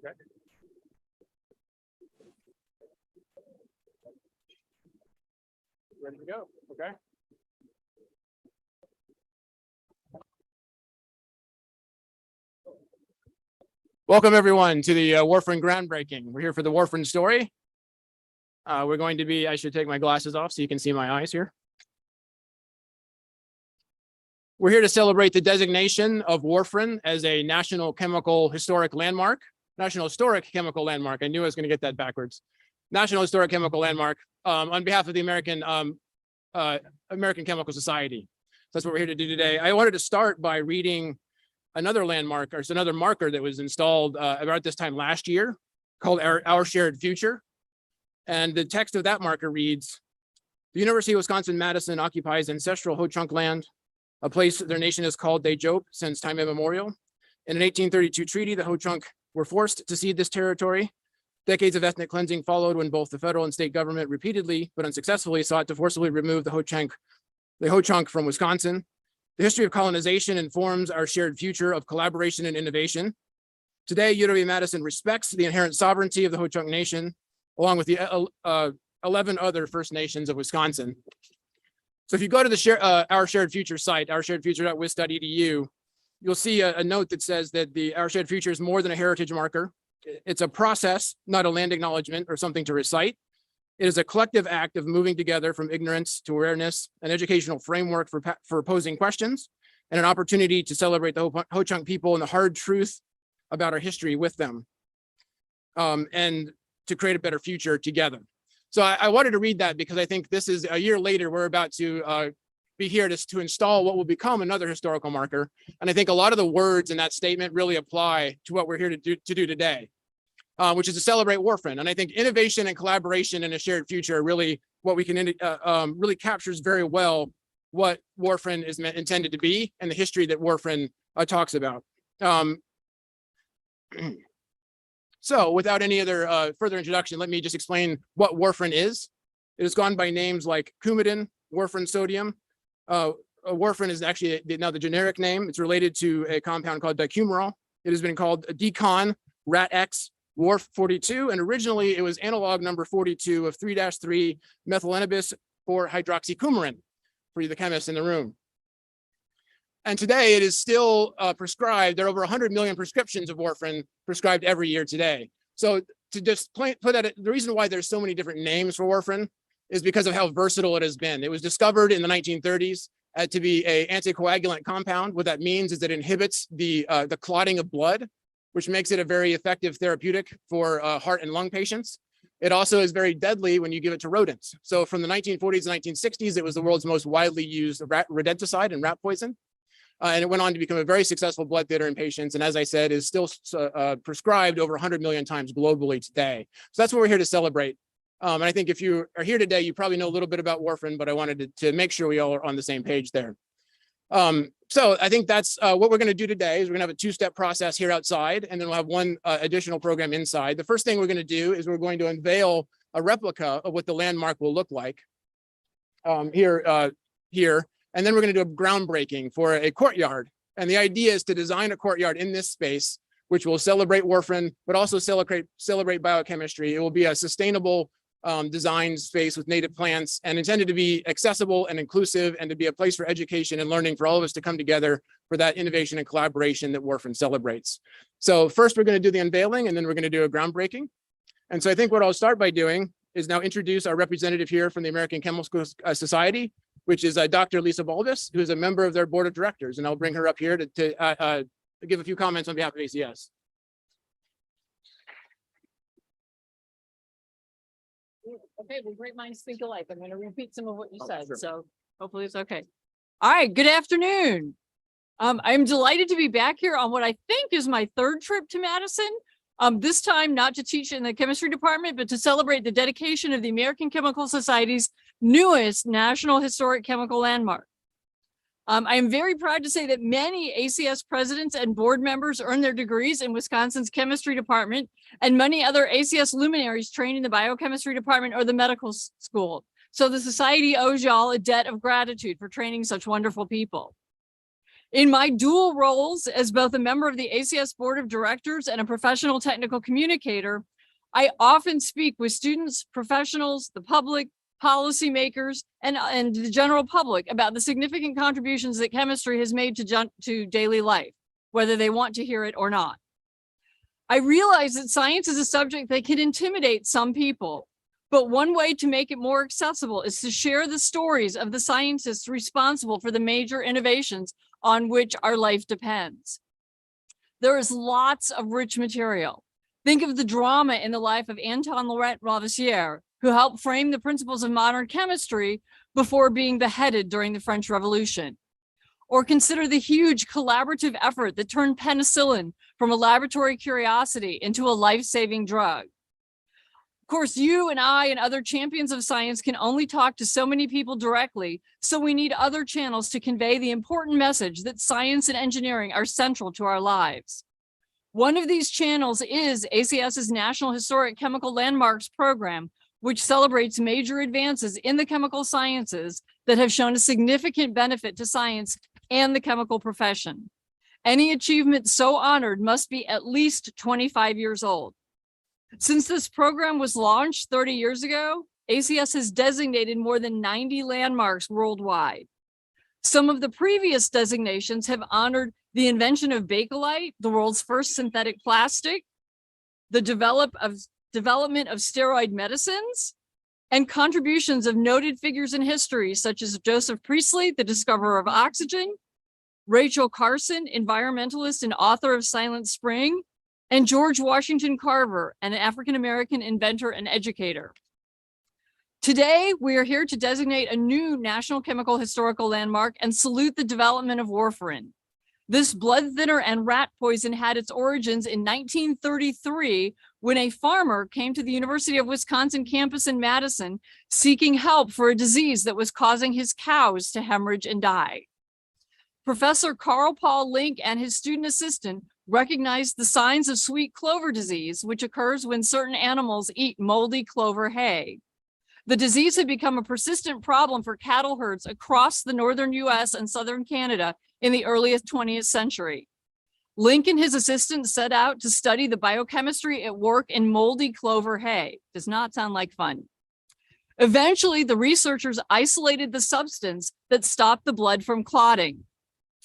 Okay. Ready to go. Okay. Welcome everyone to the Warfarin groundbreaking. We're here for the Warfarin story. We're going to be, I should take my glasses off so you can see my eyes here. We're here to celebrate the designation of Warfarin as a National Historic Landmark. I knew I was going to get that backwards. National Historic Chemical Landmark on behalf of the American Chemical Society. So that's what we're here to do today. I wanted to start by reading another landmark, or another marker that was installed about this time last year, called Our Shared Future. And the text of that marker reads, "The University of Wisconsin-Madison occupies ancestral Ho-Chunk land, a place their nation has called Dejope since time immemorial. In an 1832 treaty, the Ho-Chunk were forced to cede this territory. Decades of ethnic cleansing followed when both the federal and state government repeatedly, but unsuccessfully, sought to forcibly remove the Ho-Chunk from Wisconsin. The history of colonization informs our shared future of collaboration and innovation. Today, UW-Madison respects the inherent sovereignty of the Ho-Chunk Nation, along with the 11 other First Nations of Wisconsin." So if you go to the Our Shared Future site, oursharedfuture.wisc.edu, you'll see a note that says that the Our Shared Future is more than a heritage marker. It's a process, not a land acknowledgement or something to recite. It is a collective act of moving together from ignorance to awareness, an educational framework for posing questions, and an opportunity to celebrate the Ho-Chunk people and the hard truth about our history with them, and to create a better future together. So I wanted to read that because I think this is a year later, we're about to be here to install what will become another historical marker. And I think a lot of the words in that statement really apply to what we're here to do today, which is to celebrate Warfarin. And I think innovation and collaboration in a shared future are really what we can really captures very well what Warfarin is intended to be and the history that Warfarin talks about. So without any other further introduction, let me just explain what Warfarin is. It has gone by names like Coumadin, Warfarin sodium. Warfarin is actually now the generic name. It's related to a compound called dicumarol. It has been called Decon, RAT-X, Warf 42, and originally it was analog number 42 of 3-3 methylenibus 4-hydroxycoumarin, for you the chemists in the room. And today it is still prescribed. There are over 100 million prescriptions of Warfarin prescribed every year today. So to just put that, the reason why there's so many different names for Warfarin is because of how versatile it has been. It was discovered in the 1930s to be an anticoagulant compound. What that means is it inhibits the clotting of blood, which makes it a very effective therapeutic for heart and lung patients. It also is very deadly when you give it to rodents. So from the 1940s and 1960s, it was the world's most widely used rodenticide and rat poison. And it went on to become a very successful blood thinner in patients. And as I said, is still prescribed over 100 million times globally today. So that's what we're here to celebrate. And I think if you are here today, you probably know a little bit about Warfarin, but I wanted to make sure we all are on the same page there. So I think that's what we're going to do today is we're going to have a two-step process here outside, and then we'll have one additional program inside. The first thing we're going to do is we're going to unveil a replica of what the landmark will look like here. And then we're going to do a groundbreaking for a courtyard. And the idea is to design a courtyard in this space, which will celebrate Warfarin, but also celebrate biochemistry. It will be a sustainable design space with native plants and intended to be accessible and inclusive and to be a place for education and learning for all of us to come together for that innovation and collaboration that Warfarin celebrates. So first we're going to do the unveiling and then we're going to do a groundbreaking. And so I think what I'll start by doing is now introduce our representative here from the American Chemical Society, which is Dr. Lisa Baldus, who is a member of their board of directors. And I'll bring her up here to give a few comments on behalf of ACS. Okay, well, great minds think alike. I'm going to repeat some of what you said, so hopefully it's okay. All right, good afternoon. I'm delighted to be back here on what I think is my third trip to Madison. This time not to teach in the chemistry department, but to celebrate the dedication of the American Chemical Society's newest National Historic Chemical Landmark. I am very proud to say that many ACS presidents and board members earned their degrees in Wisconsin's chemistry department, and many other ACS luminaries trained in the biochemistry department or the medical school. So the society owes y'all a debt of gratitude for training such wonderful people. In my dual roles as both a member of the ACS Board of Directors and a professional technical communicator, I often speak with students, professionals, the public, policymakers, and the general public about the significant contributions that chemistry has made to daily life, whether they want to hear it or not. I realize that science is a subject that can intimidate some people, but one way to make it more accessible is to share the stories of the scientists responsible for the major innovations on which our life depends. There is lots of rich material. Think of the drama in the life of Anton Lavoisier, who helped frame the principles of modern chemistry before being beheaded during the French Revolution. Or consider the huge collaborative effort that turned penicillin from a laboratory curiosity into a life-saving drug. Of course, you and I and other champions of science can only talk to so many people directly, so we need other channels to convey the important message that science and engineering are central to our lives. One of these channels is ACS's National Historic Chemical Landmarks program, which celebrates major advances in the chemical sciences that have shown a significant benefit to science and the chemical profession. Any achievement so honored must be at least 25 years old. Since this program was launched 30 years ago, ACS has designated more than 90 landmarks worldwide. Some of the previous designations have honored the invention of Bakelite, the world's first synthetic plastic, the development of steroid medicines, and contributions of noted figures in history, such as Joseph Priestley, the discoverer of oxygen, Rachel Carson, environmentalist and author of Silent Spring, and George Washington Carver, an African-American inventor and educator. Today, we are here to designate a new National Chemical Historical Landmark and salute the development of warfarin. This blood thinner and rat poison had its origins in 1933 when a farmer came to the University of Wisconsin campus in Madison seeking help for a disease that was causing his cows to hemorrhage and die. Professor Karl Paul Link and his student assistant recognized the signs of sweet clover disease, which occurs when certain animals eat moldy clover hay. The disease had become a persistent problem for cattle herds across the northern US and southern Canada in the earliest 20th century. Link and his assistant set out to study the biochemistry at work in moldy clover hay. Does not sound like fun. Eventually, the researchers isolated the substance that stopped the blood from clotting.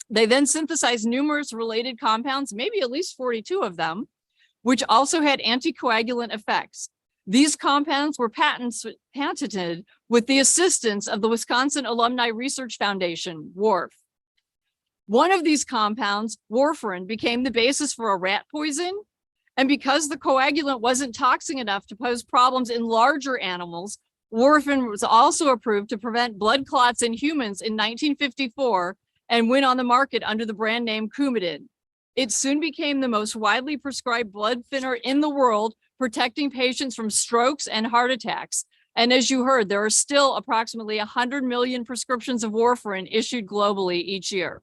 They then synthesized numerous related compounds, maybe at least 42 of them, which also had anticoagulant effects. These compounds were patented with the assistance of the Wisconsin Alumni Research Foundation, WARF. One of these compounds, warfarin, became the basis for a rat poison. And because the coagulant wasn't toxic enough to pose problems in larger animals, warfarin was also approved to prevent blood clots in humans in 1954 and went on the market under the brand name Coumadin. It soon became the most widely prescribed blood thinner in the world, protecting patients from strokes and heart attacks. And as you heard, there are still approximately 100 million prescriptions of warfarin issued globally each year.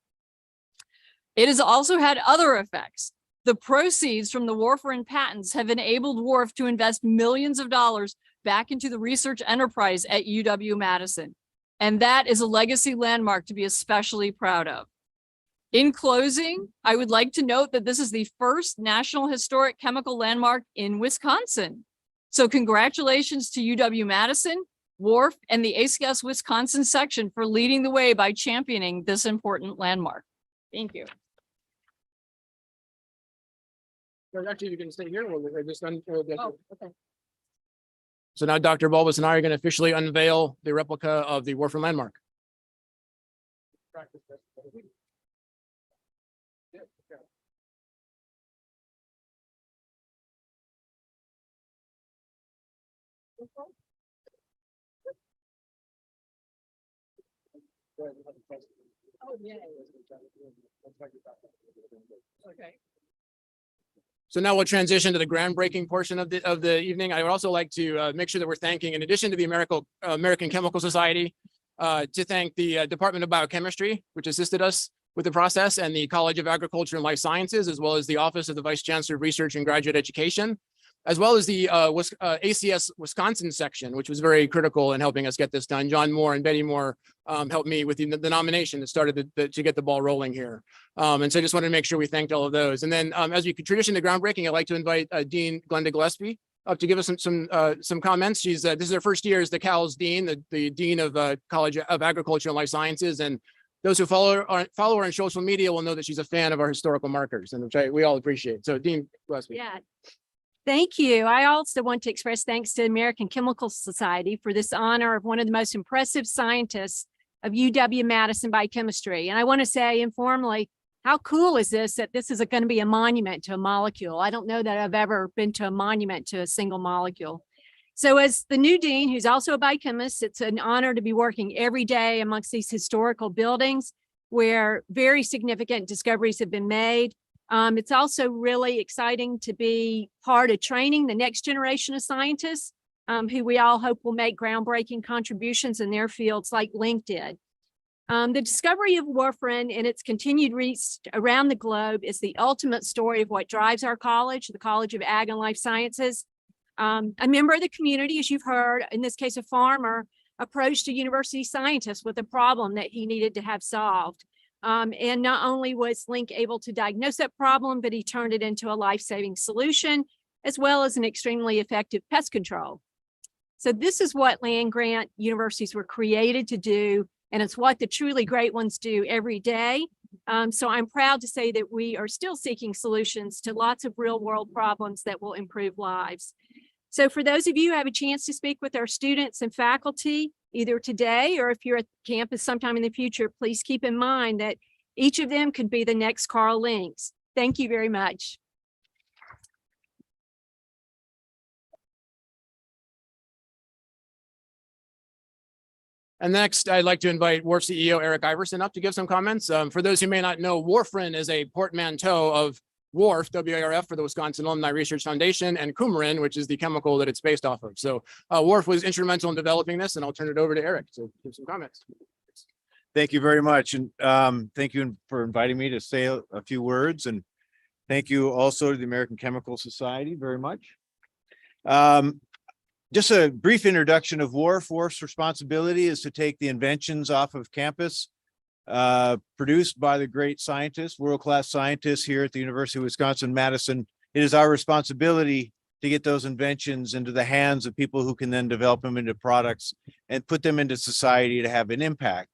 It has also had other effects. The proceeds from the warfarin patents have enabled WARF to invest millions of dollars back into the research enterprise at UW-Madison. And that is a legacy landmark to be especially proud of. In closing, I would like to note that this is the first National Historic Chemical Landmark in Wisconsin. So congratulations to UW-Madison, WARF, and the ACS Wisconsin section for leading the way by championing this important landmark. Thank you. Well, actually, you can stay here. We're just Oh, okay. So now Dr. Bulbus and I are going to officially unveil the replica of the warfarin landmark. Oh, yeah. Okay. So now we'll transition to the groundbreaking portion of the evening. I would also like to make sure that we're thanking, in addition to the American Chemical Society, to thank the Department of Biochemistry, which assisted us with the process, and the College of Agriculture and Life Sciences, as well as the Office of the Vice Chancellor of Research and Graduate Education. as well as the ACS Wisconsin section, which was very critical in helping us get this done. John Moore and Betty Moore helped me with the nomination that started to get the ball rolling here. And so I just wanted to make sure we thanked all of those. And then as we tradition the groundbreaking, I'd like to invite Dean Glenda Gillespie up to give us some comments. She's this is her first year as the Cal's Dean, the Dean of College of Agriculture and Life Sciences. And those who follow her on social media will know that she's a fan of our historical markers, and which we all appreciate. So Dean Gillespie. Yeah. Thank you. I also want to express thanks to the American Chemical Society for this honor of one of the most impressive scientists of UW-Madison Biochemistry. And I want to say informally, how cool is this that this is going to be a monument to a molecule? I don't know that I've ever been to a monument to a single molecule. So as the new dean, who's also a biochemist, it's an honor to be working every day amongst these historical buildings where very significant discoveries have been made. It's also really exciting to be part of training the next generation of scientists who we all hope will make groundbreaking contributions in their fields like Link did. The discovery of warfarin and its continued reach around the globe is the ultimate story of what drives our college, the College of Ag and Life Sciences. A member of the community, as you've heard, in this case, a farmer, approached a university scientist with a problem that he needed to have solved. And not only was Link able to diagnose that problem, but he turned it into a life-saving solution, as well as an extremely effective pest control. So this is what land-grant universities were created to do, and it's what the truly great ones do every day. So I'm proud to say that we are still seeking solutions to lots of real-world problems that will improve lives. So for those of you who have a chance to speak with our students and faculty, either today or if you're at campus sometime in the future, please keep in mind that each of them could be the next Karl Links. Thank you very much. And next, I'd like to invite WARF CEO Eric Iverson up to give some comments. For those who may not know, warfarin is a portmanteau of WARF, W-A-R-F, for the Wisconsin Alumni Research Foundation, and coumarin, which is the chemical that it's based off of. So WARF was instrumental in developing this, and I'll turn it over to Eric to give some comments. Thank you very much. And thank you for inviting me to say a few words. And thank you also to the American Chemical Society very much. Just a brief introduction of WARF. WARF's responsibility is to take the inventions off of campus produced by the great scientists, world-class scientists here at the University of Wisconsin-Madison. It is our responsibility to get those inventions into the hands of people who can then develop them into products and put them into society to have an impact.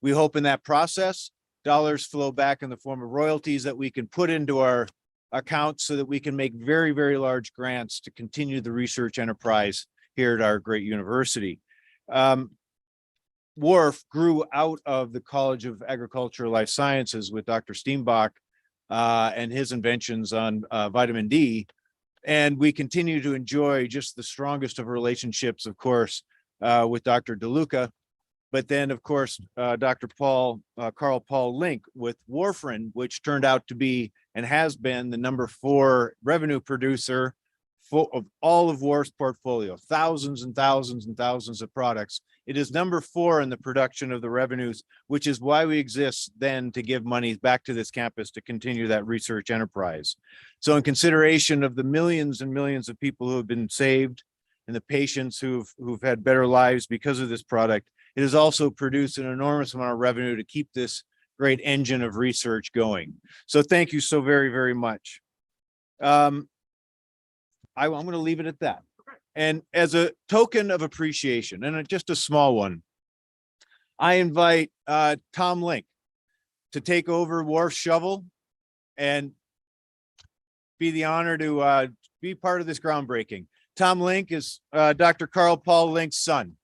We hope in that process, dollars flow back in the form of royalties that we can put into our accounts so that we can make very, very large grants to continue the research enterprise here at our great university. WARF grew out of the College of Agriculture and Life Sciences with Dr. Steenbach and his inventions on vitamin D. And we continue to enjoy just the strongest of relationships, of course, with Dr. DeLuca. But then, of course, Dr. Karl Paul Link with Warfarin, which turned out to be and has been the #4 revenue producer of all of WARF's portfolio, thousands and thousands and thousands of products. It is #4 in the production of the revenues, which is why we exist then to give money back to this campus to continue that research enterprise. So in consideration of the millions and millions of people who have been saved and the patients who've had better lives because of this product, it has also produced an enormous amount of revenue to keep this great engine of research going. So thank you so very, very much. I'm going to leave it at that. And as a token of appreciation, and just a small one, I invite Tom Link to take over WARF's shovel and be the honor to be part of this groundbreaking. Tom Link is Dr. Karl Paul Link's son.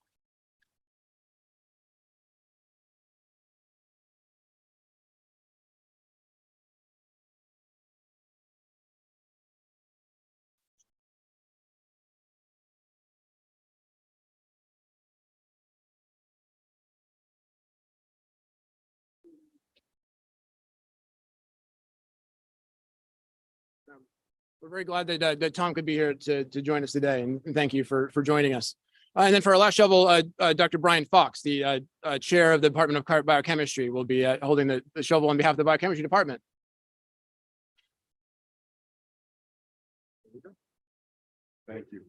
We're very glad that Tom could be here to join us today, and thank you for joining us. And then for our last shovel, Dr. Brian Fox, the chair of the Department of Biochemistry, will be holding the shovel on behalf of the Biochemistry Department. Thank you.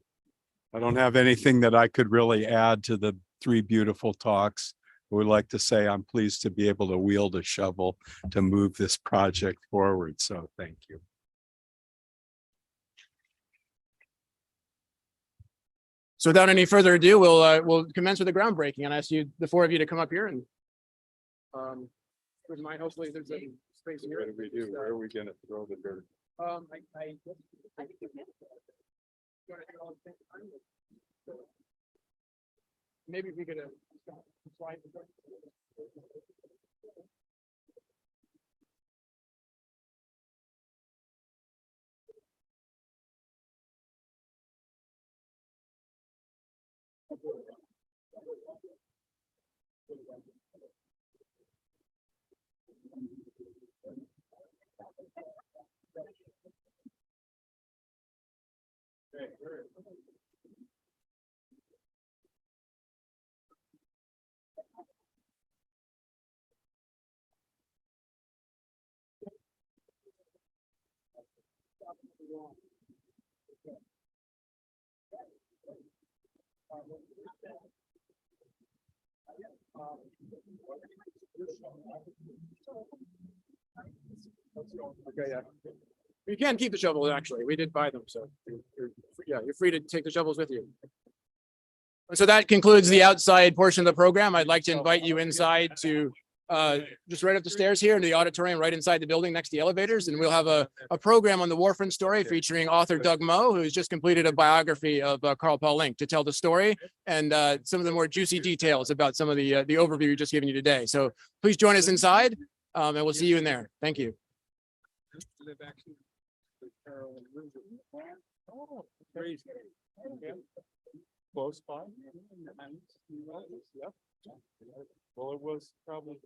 I don't have anything that I could really add to the three beautiful talks. I would like to say I'm pleased to be able to wield a shovel to move this project forward. So thank you. So without any further ado, we'll commence with the groundbreaking and ask you, the four of you, to come up here and with mine, hopefully there's a space here. What do we do? Where are we going to throw the dirt? Maybe we could slide. Okay, yeah. You can keep the shovels, actually. We did buy them, so you're free to take the shovels with you. So that concludes the outside portion of the program. I'd like to invite you inside to just right up the stairs here in the auditorium, right inside the building next to the elevators. And we'll have a program on the Warfarin story featuring author Doug Moe, who's just completed a biography of Karl Paul Link, to tell the story and some of the more juicy details about some of the overview we've just given you today. So please join us inside and we'll see you in there. Thank you. Oh, crazy. Close by. Well, it was probably.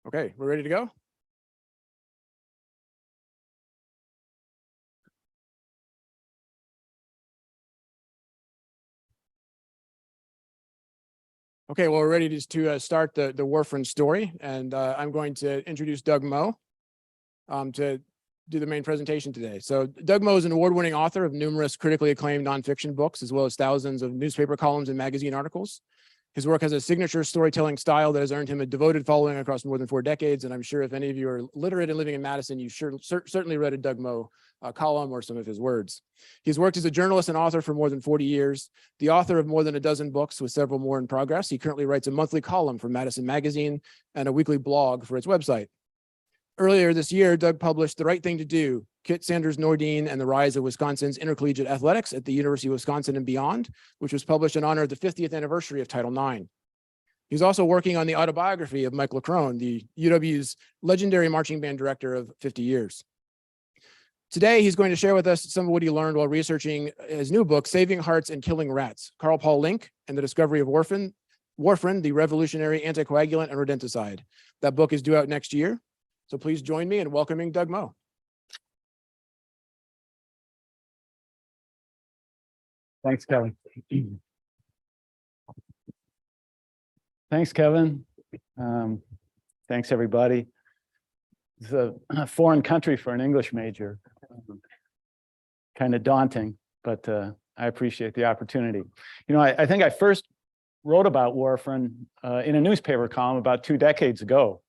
Okay, we're ready to go? Okay, well, we're ready to start the Warfarin story, and I'm going to introduce Doug Moe to do the main presentation today. So Doug Moe is an award-winning author of numerous critically acclaimed nonfiction books, as well as thousands of newspaper columns and magazine articles. His work has a signature storytelling style that has earned him a devoted following across more than 4 decades. And I'm sure if any of you are literate and living in Madison, you certainly read a Doug Moe column or some of his words. He's worked as a journalist and author for more than 40 years, the author of more than a dozen books with several more in progress. He currently writes a monthly column for Madison Magazine and a weekly blog for its website. Earlier this year, Doug published The Right Thing to Do, Kit Sanders-Nordine and the Rise of Wisconsin's Intercollegiate Athletics at the University of Wisconsin and Beyond, which was published in honor of the 50th anniversary of Title IX. He's also working on the autobiography of Mike LeCrone, the UW's legendary marching band director of 50 years. Today, he's going to share with us some of what he learned while researching his new book, Saving Hearts and Killing Rats, Karl Paul Link and the Discovery of Warfarin, the Revolutionary Anticoagulant and Rodenticide. That book is due out next year. So please join me in welcoming Doug Moe. Thanks, Kevin. Thanks, Kevin. Thanks, everybody. It's a foreign country for an English major. Kind of daunting, but I appreciate the opportunity. You know, I think I first wrote about Warfarin in a newspaper column about 2 decades ago.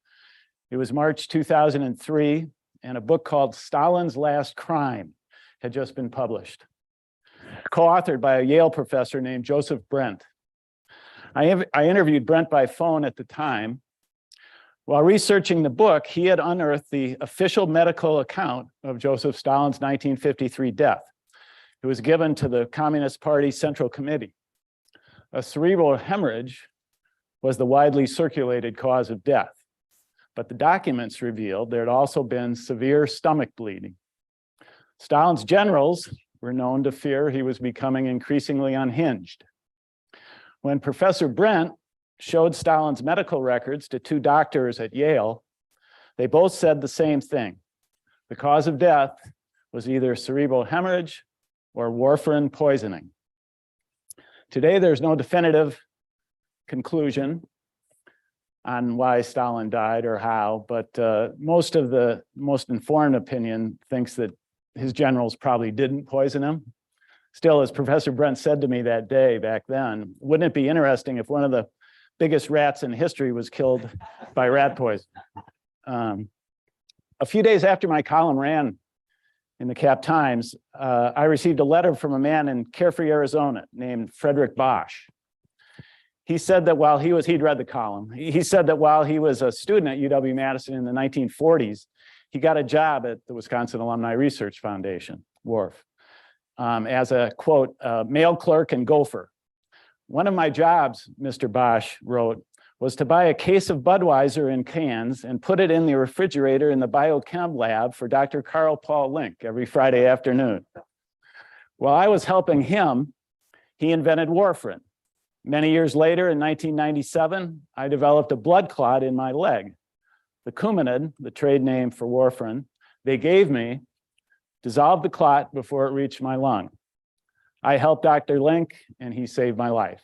It was March 2003, and a book called Stalin's Last Crime had just been published, co-authored by a Yale professor named Joseph Brent. I interviewed Brent by phone at the time. While researching the book, he had unearthed the official medical account of Joseph Stalin's 1953 death. It was given to the Communist Party Central Committee. A cerebral hemorrhage was the widely circulated cause of death, but the documents revealed there had also been severe stomach bleeding. Stalin's generals were known to fear he was becoming increasingly unhinged. When Professor Brent showed Stalin's medical records to 2 doctors at Yale, they both said the same thing. The cause of death was either cerebral hemorrhage or warfarin poisoning. Today, there's no definitive conclusion on why Stalin died or how, but most of the most informed opinion thinks that his generals probably didn't poison him. Still, as Professor Brent said to me that day back then, wouldn't it be interesting if one of the biggest rats in history was killed by rat poison? A few days after my column ran in the Cap Times, I received a letter from a man in Carefree, Arizona named Frederick Bosch. He said that while he'd read the column, he said that while he was a student at UW-Madison in the 1940s, he got a job at the Wisconsin Alumni Research Foundation, WARF, as a, quote, mail clerk and gopher. One of my jobs, Mr. Bosch wrote, was to buy a case of Budweiser in cans and put it in the refrigerator in the biochem lab for Dr. Karl Paul Link every Friday afternoon. While I was helping him, he invented Warfarin. Many years later, in 1997, I developed a blood clot in my leg. The Coumadin, the trade name for Warfarin, they gave me, dissolved the clot before it reached my lung. I helped Dr. Link, and he saved my life.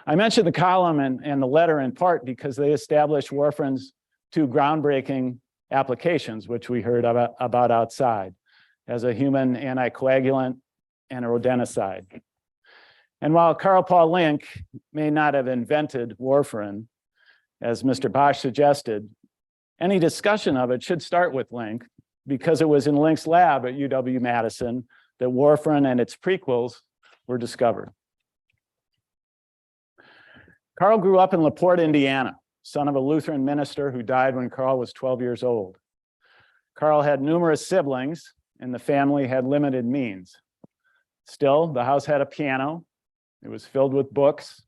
I mentioned the column and the letter in part because they established Warfarin's 2 groundbreaking applications, which we heard about outside, as a human anticoagulant and a rodenticide. And while Karl Paul Link may not have invented Warfarin, as Mr. Bosch suggested, any discussion of it should start with Link because it was in Link's lab at UW-Madison that Warfarin and its prequels were discovered. Karl grew up in LaPorte, Indiana, son of a Lutheran minister who died when Karl was 12 years old. Karl had numerous siblings, and the family had limited means. Still, the house had a piano. It was filled with books.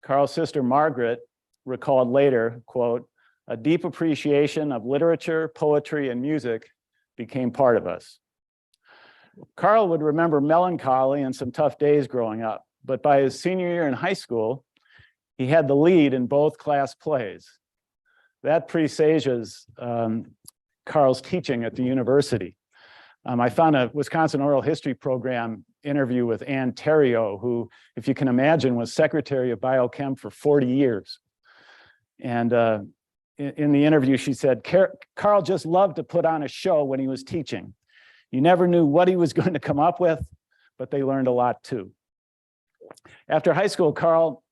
Karl's sister, Margaret, recalled later, quote, "A deep appreciation of literature, poetry, and music became part of us." Karl would remember melancholy and some tough days growing up, but by his senior year in high school, he had the lead in both class plays. that presages Karl's teaching at the university. I found a Wisconsin oral history program interview with Ann Theriault, who, if you can imagine, was secretary of biochem for 40 years. And in the interview, she said, Karl just loved to put on a show when he was teaching. You never knew what he was going to come up with, but they learned a lot too. After high school, Karl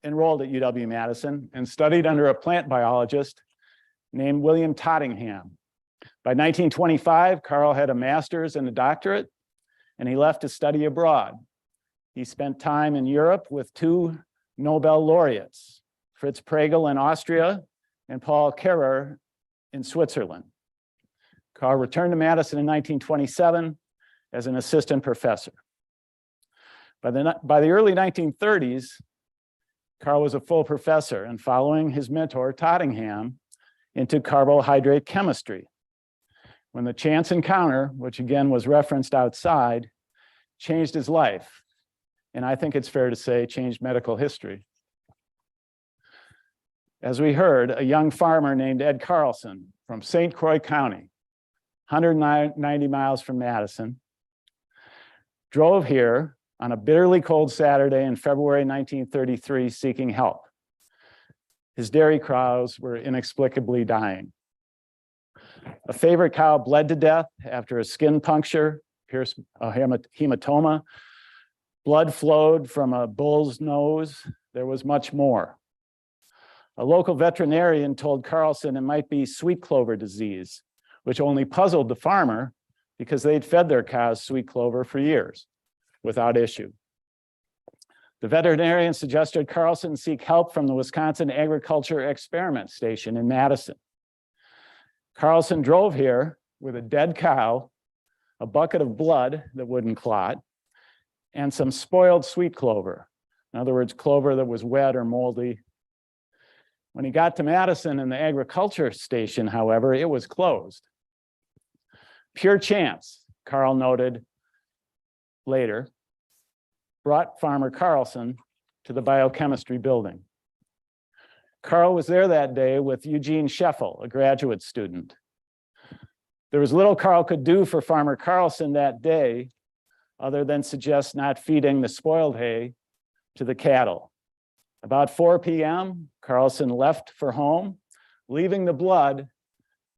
enrolled at UW-Madison and studied under a plant biologist named William Tottingham. By 1925, Karl had a master's and a doctorate, and he left to study abroad. He spent time in Europe with two Nobel laureates, Fritz Pregel in Austria and Paul Kerrer in Switzerland. Karl returned to Madison in 1927 as an assistant professor. By the early 1930s, Karl was a full professor and, following his mentor, Tottingham, into carbohydrate chemistry. When the chance encounter, which again was referenced outside, changed his life, and I think it's fair to say changed medical history. As we heard, a young farmer named Ed Carlson from St. Croix County, 190 miles from Madison, drove here on a bitterly cold Saturday in February 1933 seeking help. His dairy cows were inexplicably dying. A favorite cow bled to death after a skin puncture, pierced a hematoma. Blood flowed from a bull's nose. There was much more. A local veterinarian told Carlson it might be sweet clover disease, which only puzzled the farmer because they'd fed their cows sweet clover for years without issue. The veterinarian suggested Carlson seek help from the Wisconsin Agriculture Experiment Station in Madison. Carlson drove here with a dead cow, a bucket of blood that wouldn't clot, and some spoiled sweet clover. In other words, clover that was wet or moldy. When he got to Madison and the agriculture station, however, it was closed. Pure chance, Karl noted later, brought farmer Carlson to the biochemistry building. Karl was there that day with Eugene Scheffel, a graduate student. There was little Karl could do for farmer Carlson that day other than suggest not feeding the spoiled hay to the cattle. About 4 p.m., Carlson left for home, leaving the blood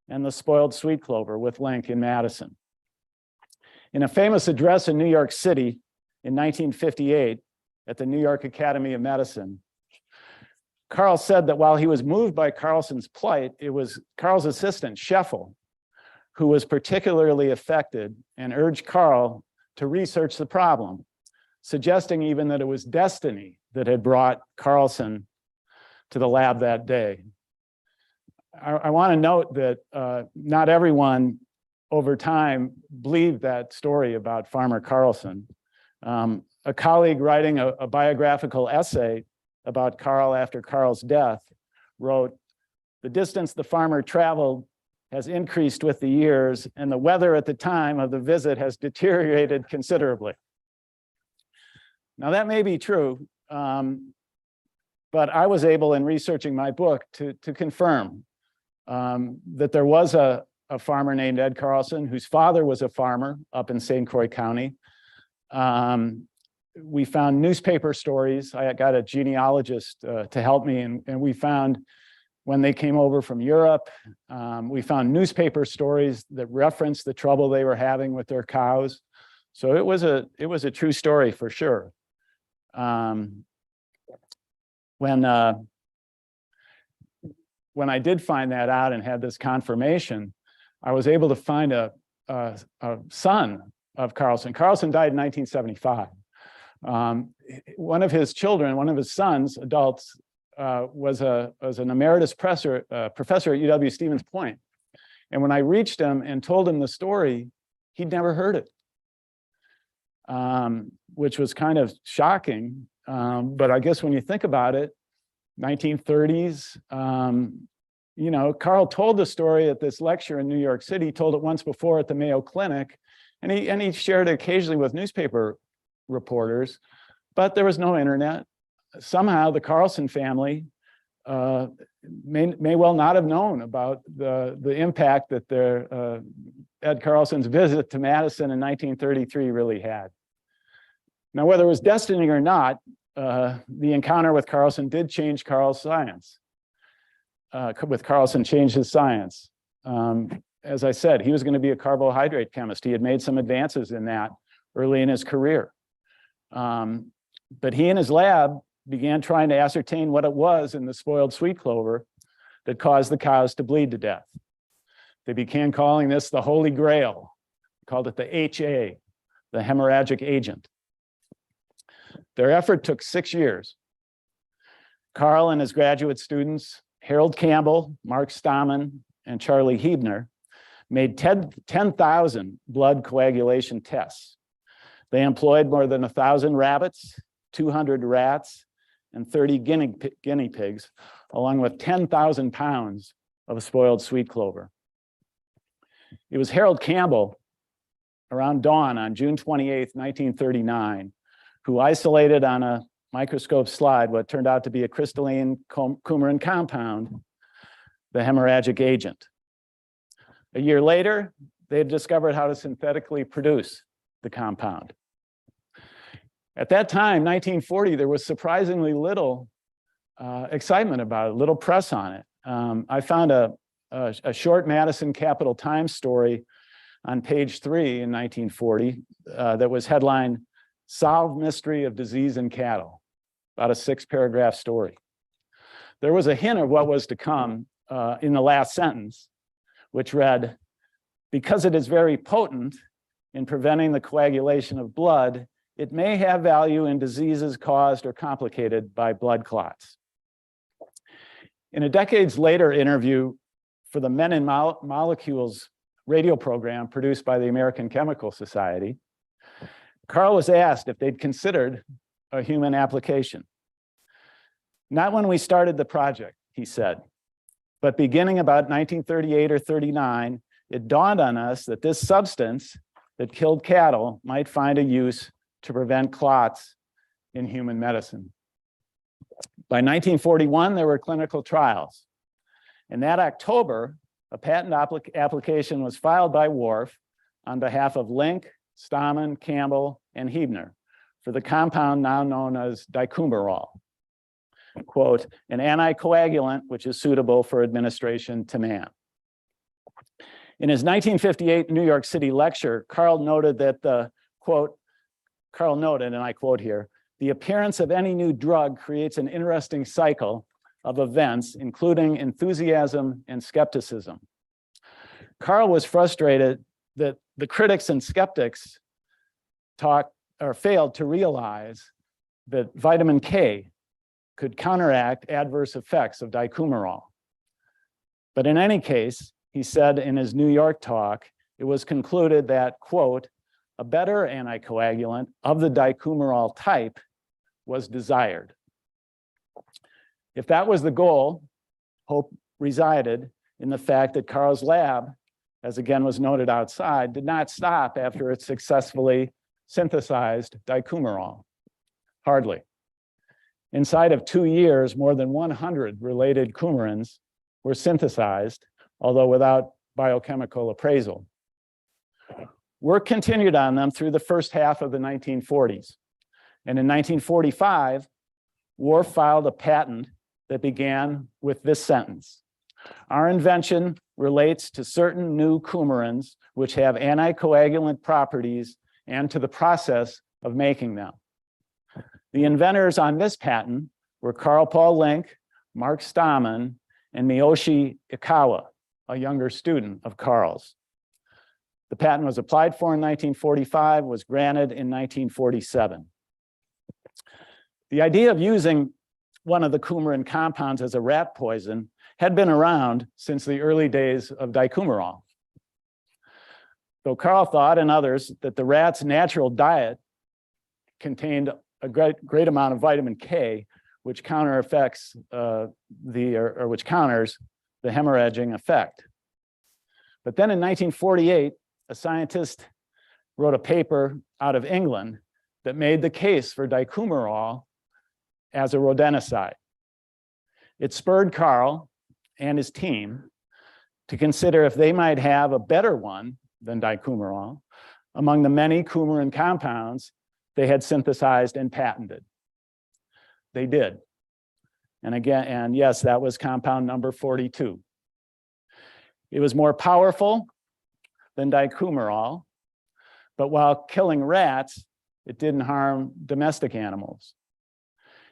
and the spoiled sweet clover with Link in Madison. In a famous address in New York City in 1958 at the New York Academy of Medicine, Karl said that while he was moved by Carlson's plight, it was Karl's assistant, Scheffel, who was particularly affected and urged Karl to research the problem, suggesting even that it was destiny that had brought Carlson to the lab that day. I want to note that not everyone over time believed that story about farmer Carlson. A colleague writing a biographical essay about Karl after Karl's death wrote, "The distance the farmer traveled has increased with the years, and the weather at the time of the visit has deteriorated considerably." Now that may be true, but I was able in researching my book to confirm that there was a farmer named Ed Carlson whose father was a farmer up in St. Croix County. We found newspaper stories. I got a genealogist to help me, and we found when they came over from Europe, we found newspaper stories that referenced the trouble they were having with their cows. So it was a true story for sure. When I did find that out and had this confirmation, I was able to find a son of Carlson. Carlson died in 1975. One of his children, one of his sons, adults, was an emeritus professor at UW Stevens Point. And when I reached him and told him the story, he'd never heard it, which was kind of shocking. But I guess when you think about it, 1930s, Karl told the story at this lecture in New York City. He told it once before at the Mayo Clinic, and he shared it occasionally with newspaper reporters, but there was no internet. Somehow the Carlson family may well not have known about the impact that Ed Carlson's visit to Madison in 1933 really had. Now, whether it was destiny or not, the encounter with Carlson did change Carl's science. With Carlson changed his science. As I said, he was going to be a carbohydrate chemist. He had made some advances in that early in his career. But he and his lab began trying to ascertain what it was in the spoiled sweet clover that caused the cows to bleed to death. They began calling this the Holy Grail. They called it the HA, the hemorrhagic agent. Their effort took 6 years. Karl and his graduate students, Harold Campbell, Mark Stammen, and Charlie Hebner, made 10,000 blood coagulation tests. They employed more than 1,000 rabbits, 200 rats, and 30 guinea pigs, along with 10,000 pounds of spoiled sweet clover. It was Harold Campbell, around dawn on June 28, 1939, who isolated on a microscope slide what turned out to be a crystalline coumarin compound, the hemorrhagic agent. A year later, they had discovered how to synthetically produce the compound. At that time, 1940, there was surprisingly little excitement about it, little press on it. I found a short Madison Capital Times story on page 3 in 1940 that was headlined, "Solve Mystery of Disease in Cattle," about a 6-paragraph story. There was a hint of what was to come in the last sentence, which read, "Because it is very potent in preventing the coagulation of blood, it may have value in diseases caused or complicated by blood clots." In a decades later interview for the Men in Molecules radio program produced by the American Chemical Society, Karl was asked if they'd considered a human application. "Not when we started the project," he said, "but beginning about 1938 or 39, it dawned on us that this substance that killed cattle might find a use to prevent clots in human medicine." By 1941, there were clinical trials. In that October, a patent application was filed by Warf on behalf of Link, Stammen, Campbell, and Hebner for the compound now known as dicumarol, quote, "an anticoagulant which is suitable for administration to man." In his 1958 New York City lecture, Karl noted that Karl noted, and I quote here, "The appearance of any new drug creates an interesting cycle of events, including enthusiasm and skepticism." Karl was frustrated that the critics and skeptics failed to realize that vitamin K could counteract adverse effects of dicumarol. But in any case, he said in his New York talk, it was concluded that, quote, "a better anticoagulant of the dicumarol type was desired." If that was the goal, hope resided in the fact that Karl's lab, as again was noted outside, did not stop after it successfully synthesized dicumarol. Hardly. Inside of 2 years, more than 100 related coumarins were synthesized, although without biochemical appraisal. Work continued on them through the first half of the 1940s. And in 1945, Warf filed a patent that began with this sentence: "Our invention relates to certain new coumarins which have anticoagulant properties and to the process of making them." The inventors on this patent were Karl Paul Link, Mark Stammen, and Miyoshi Ikawa, a younger student of Karl's. The patent was applied for in 1945, was granted in 1947. The idea of using one of the coumarin compounds as a rat poison had been around since the early days of dicumarol. Though Karl thought, and others, that the rat's natural diet contained a great amount of vitamin K, which counters the hemorrhaging effect. But then in 1948, a scientist wrote a paper out of England that made the case for dicumarol as a rodenticide. It spurred Karl and his team to consider if they might have a better one than dicumarol among the many coumarin compounds they had synthesized and patented. They did. And again, and yes, that was compound number 42. It was more powerful than dicumarol, but while killing rats, it didn't harm domestic animals.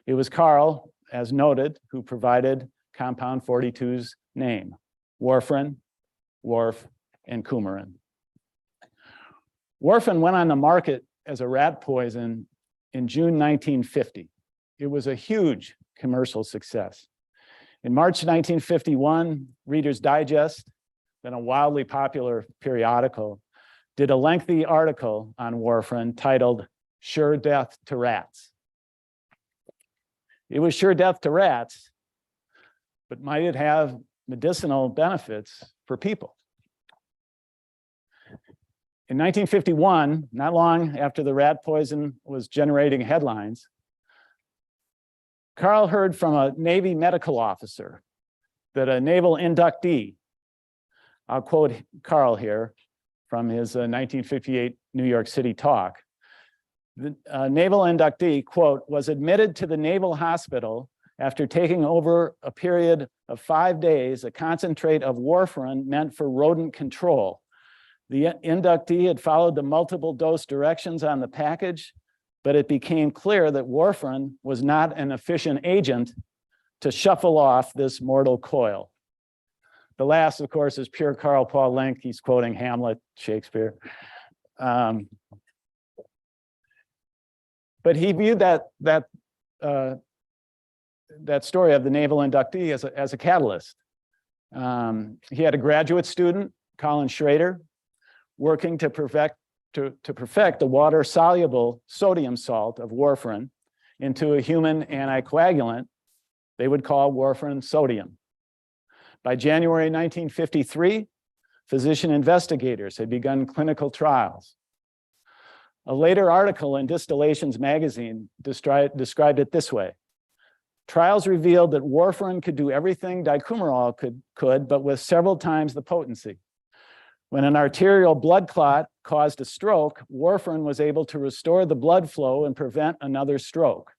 It was Karl, as noted, who provided compound 42's name, warfarin, warf, and coumarin. Warfarin went on the market as a rat poison in June 1950. It was a huge commercial success. In March 1951, Reader's Digest, then a wildly popular periodical, did a lengthy article on warfarin titled "Sure Death to Rats." It was sure death to rats, but might it have medicinal benefits for people? In 1951, not long after the rat poison was generating headlines, Karl heard from a Navy medical officer that a naval inductee, I'll quote Karl here from his 1958 New York City talk. The naval inductee, quote, was admitted to the Naval Hospital after taking over a period of 5 days a concentrate of warfarin meant for rodent control. The inductee had followed the multiple dose directions on the package, but it became clear that warfarin was not an efficient agent to shuffle off this mortal coil. The last, of course, is pure Karl Paul Link. He's quoting Hamlet, Shakespeare. But he viewed that story of the naval inductee as a catalyst. He had a graduate student, Colin Schrader, working to perfect the water-soluble sodium salt of warfarin into a human anticoagulant they would call warfarin sodium. By January 1953, physician investigators had begun clinical trials. A later article in Distillations magazine described it this way. Trials revealed that warfarin could do everything dicumarol could, but with several times the potency. When an arterial blood clot caused a stroke, warfarin was able to restore the blood flow and prevent another stroke.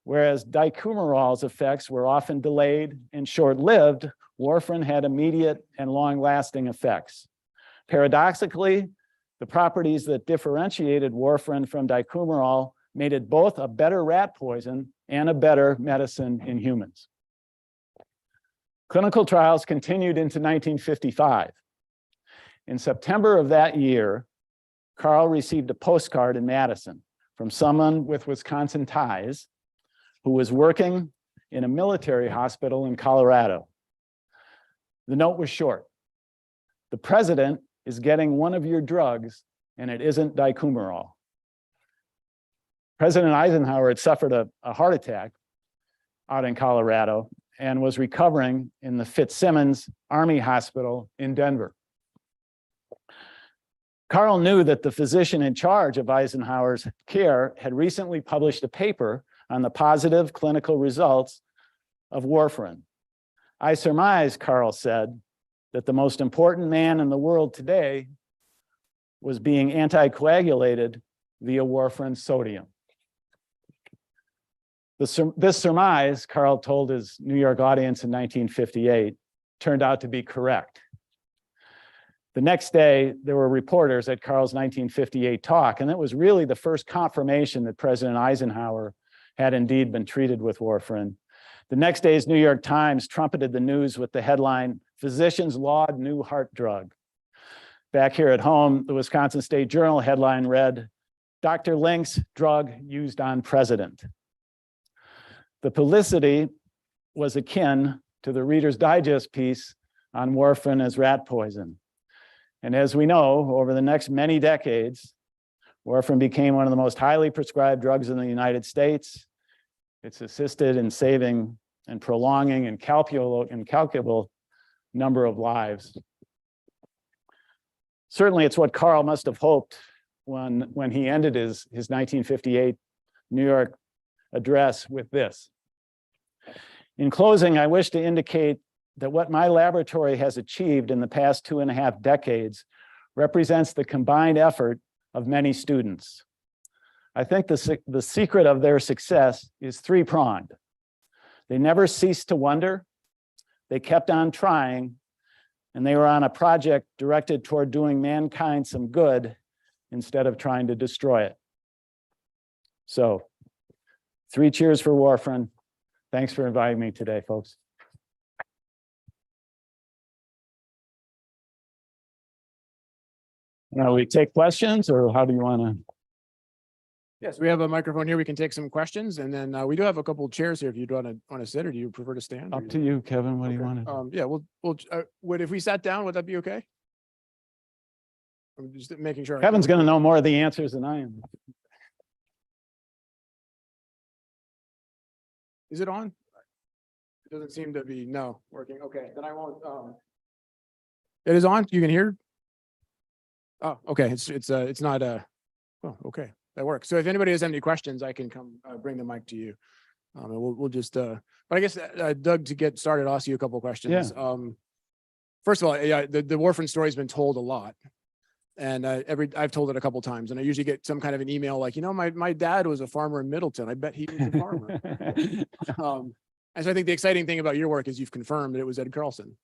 Whereas dicumarol's effects were often delayed and short-lived, warfarin had immediate and long-lasting effects. Paradoxically, the properties that differentiated warfarin from dicumarol made it both a better rat poison and a better medicine in humans. Clinical trials continued into 1955. In September of that year, Karl received a postcard in Madison from someone with Wisconsin ties who was working in a military hospital in Colorado. The note was short. The president is getting one of your drugs and it isn't dicumarol. President Eisenhower had suffered a heart attack out in Colorado and was recovering in the Fitzsimmons Army Hospital in Denver. Karl knew that the physician in charge of Eisenhower's care had recently published a paper on the positive clinical results of warfarin. I surmise, Karl said, that the most important man in the world today was being anticoagulated via warfarin sodium. This surmise, Karl told his New York audience in 1958, turned out to be correct. The next day, there were reporters at Karl's 1958 talk, and it was really the first confirmation that President Eisenhower had indeed been treated with warfarin. The next day's New York Times trumpeted the news with the headline, "Physicians laud new heart drug." Back here at home, the Wisconsin State Journal headline read, "Dr. Link's drug used on president." The publicity was akin to the Reader's Digest piece on warfarin as rat poison. And as we know, over the next many decades, warfarin became one of the most highly prescribed drugs in the United States. It's assisted in saving and prolonging an incalculable number of lives. Certainly, it's what Karl must have hoped when he ended his 1958 New York address with this. In closing, I wish to indicate that what my laboratory has achieved in the past 2.5 decades represents the combined effort of many students. I think the secret of their success is three-pronged. They never ceased to wonder, they kept on trying, and they were on a project directed toward doing mankind some good instead of trying to destroy it. So, 3 cheers for Warfarin. Thanks for inviting me today, folks. Now we take questions, or how do you want to? Yes, we have a microphone here. We can take some questions, and then we do have a couple of chairs here if you want to sit, or do you prefer to stand? Up to you, Kevin. What do you want to? Yeah, if we sat down, would that be okay? I'm just making sure. Kevin's going to know more of the answers than I am. Is it on? It doesn't seem to be, no, working. Okay, then I won't. It is on? You can hear? Oh, okay. It's not oh, okay. That works. So if anybody has any questions, I can come bring the mic to you. And we'll just but I guess Doug, to get started, I'll ask you a couple of questions. Yeah. First of all, yeah, the Warfarin story has been told a lot. And I've told it a couple of times, and I usually get some kind of an email like, my dad was a farmer in Middleton. I bet he was a farmer. And so I think the exciting thing about your work is you've confirmed that it was Ed Carlson.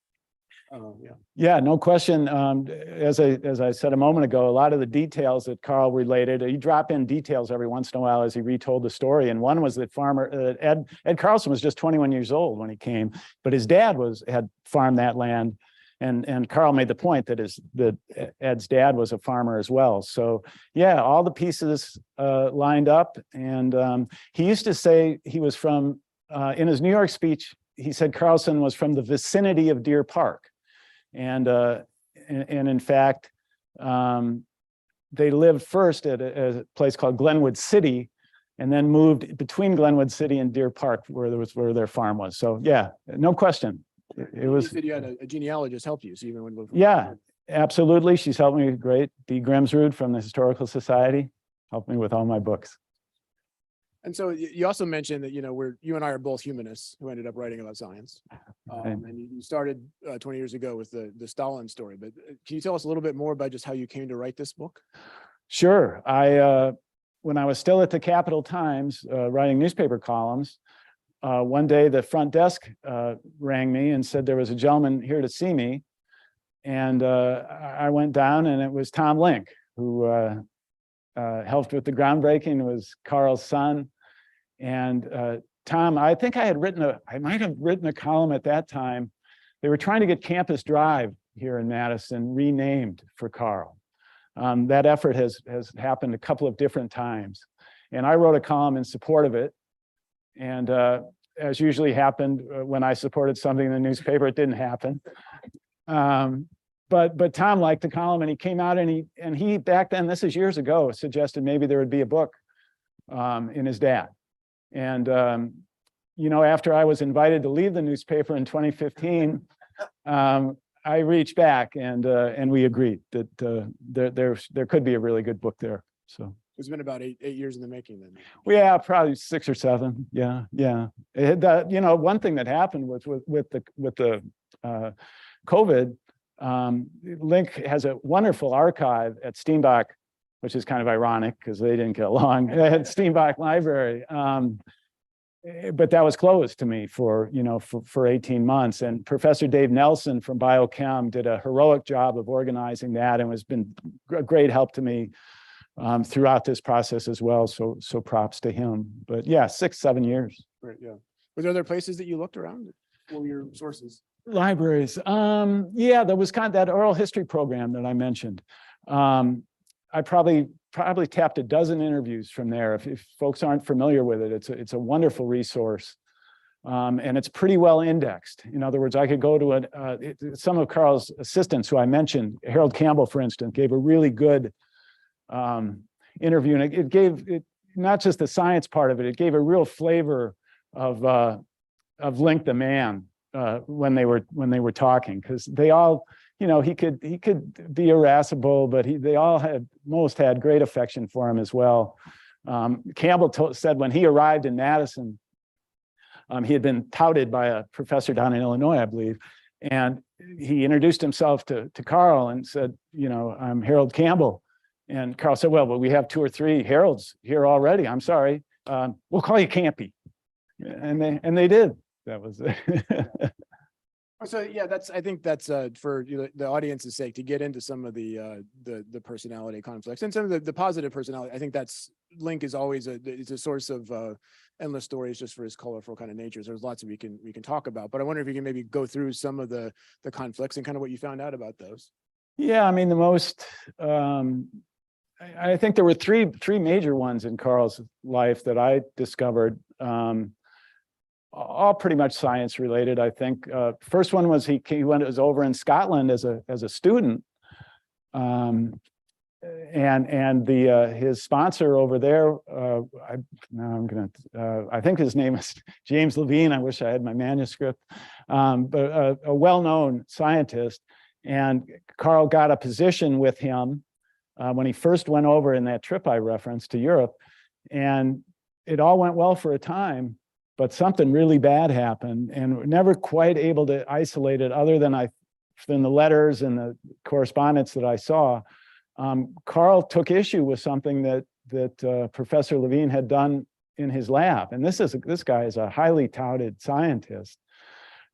Yeah. Yeah, no question. As I said a moment ago, a lot of the details that Karl related, he dropped in details every once in a while as he retold the story. And one was that Ed Carlson was just 21 years old when he came, but his dad had farmed that land. And Karl made the point that Ed's dad was a farmer as well. So yeah, all the pieces lined up. And he used to say he was from, in his New York speech, he said Carlson was from the vicinity of Deer Park. And in fact, they lived first at a place called Glenwood City, and then moved between Glenwood City and Deer Park, where their farm was. So yeah, no question. It was. You said you had a genealogist help you, so even when. Yeah, absolutely. She's helped me great. Dee Grimsrud from the Historical Society helped me with all my books. And so you also mentioned that, you and I are both humanists who ended up writing about science. And you started 20 years ago with the Stalin story, but can you tell us a little bit more about just how you came to write this book? Sure. When I was still at the Capital Times writing newspaper columns, one day the front desk rang me and said there was a gentleman here to see me. And I went down, and it was Tom Link, who helped with the groundbreaking, was Karl's son. And Tom, I think I might have written a column at that time. They were trying to get Campus Drive here in Madison renamed for Karl. That effort has happened a couple of different times. And I wrote a column in support of it. And as usually happened when I supported something in the newspaper, it didn't happen. But Tom liked the column, and he came out and he back then, this is years ago, suggested maybe there would be a book in his dad. And after I was invited to leave the newspaper in 2015, I reached back and we agreed that there could be a really good book there. So it's been about eight years in the making then. Yeah, probably 6 or 7. Yeah. It had, one thing that happened was with the COVID. Link has a wonderful archive at Steenbach, which is kind of ironic because they didn't get along at Steenbach Library. But that was closed to me for 18 months. And Professor Dave Nelson from Biochem did a heroic job of organizing that, and has been a great help to me throughout this process as well. So props to him. But yeah, 6, 7 years. Right. Yeah. Were there other places that you looked around? What were your sources? Libraries. Yeah, there was that oral history program that I mentioned. I probably tapped a dozen interviews from there. If folks aren't familiar with it, it's a wonderful resource. And it's pretty well indexed. In other words, I could go to some of Karl's assistants who I mentioned, Harold Campbell, for instance, gave a really good interview. And it gave it not just the science part of it, it gave a real flavor of Link the man. When they were talking, because they all, he could be irascible, but most had great affection for him as well. Campbell said when he arrived in Madison, He had been touted by a professor down in Illinois, I believe. And he introduced himself to Karl and said, you know, I'm Harold Campbell. And Karl said, well, we have 2 or 3 Harolds here already. I'm sorry. We'll call you Campy. And they did. That was it. So yeah, I think that's for the audience's sake to get into some of the personality conflicts and some of the positive personality. I think Link is always it's a source of endless stories just for his colorful kind of nature. So there's lots of we can talk about, but I wonder if you can maybe go through some of the conflicts and kind of what you found out about those. Yeah, I mean, the most, I think there were three major ones in Karl's life that I discovered, all pretty much science related, I think. First one was was over in Scotland as a student. His sponsor over there, I think his name is James Levine. I wish I had my manuscript, but a well-known scientist. And Karl got a position with him when he first went over in that trip I referenced to Europe. And it all went well for a time, but something really bad happened, and we're never quite able to isolate it other than the letters and the correspondence that I saw. Karl took issue with something that Professor Levine had done in his lab. And this guy is a highly touted scientist.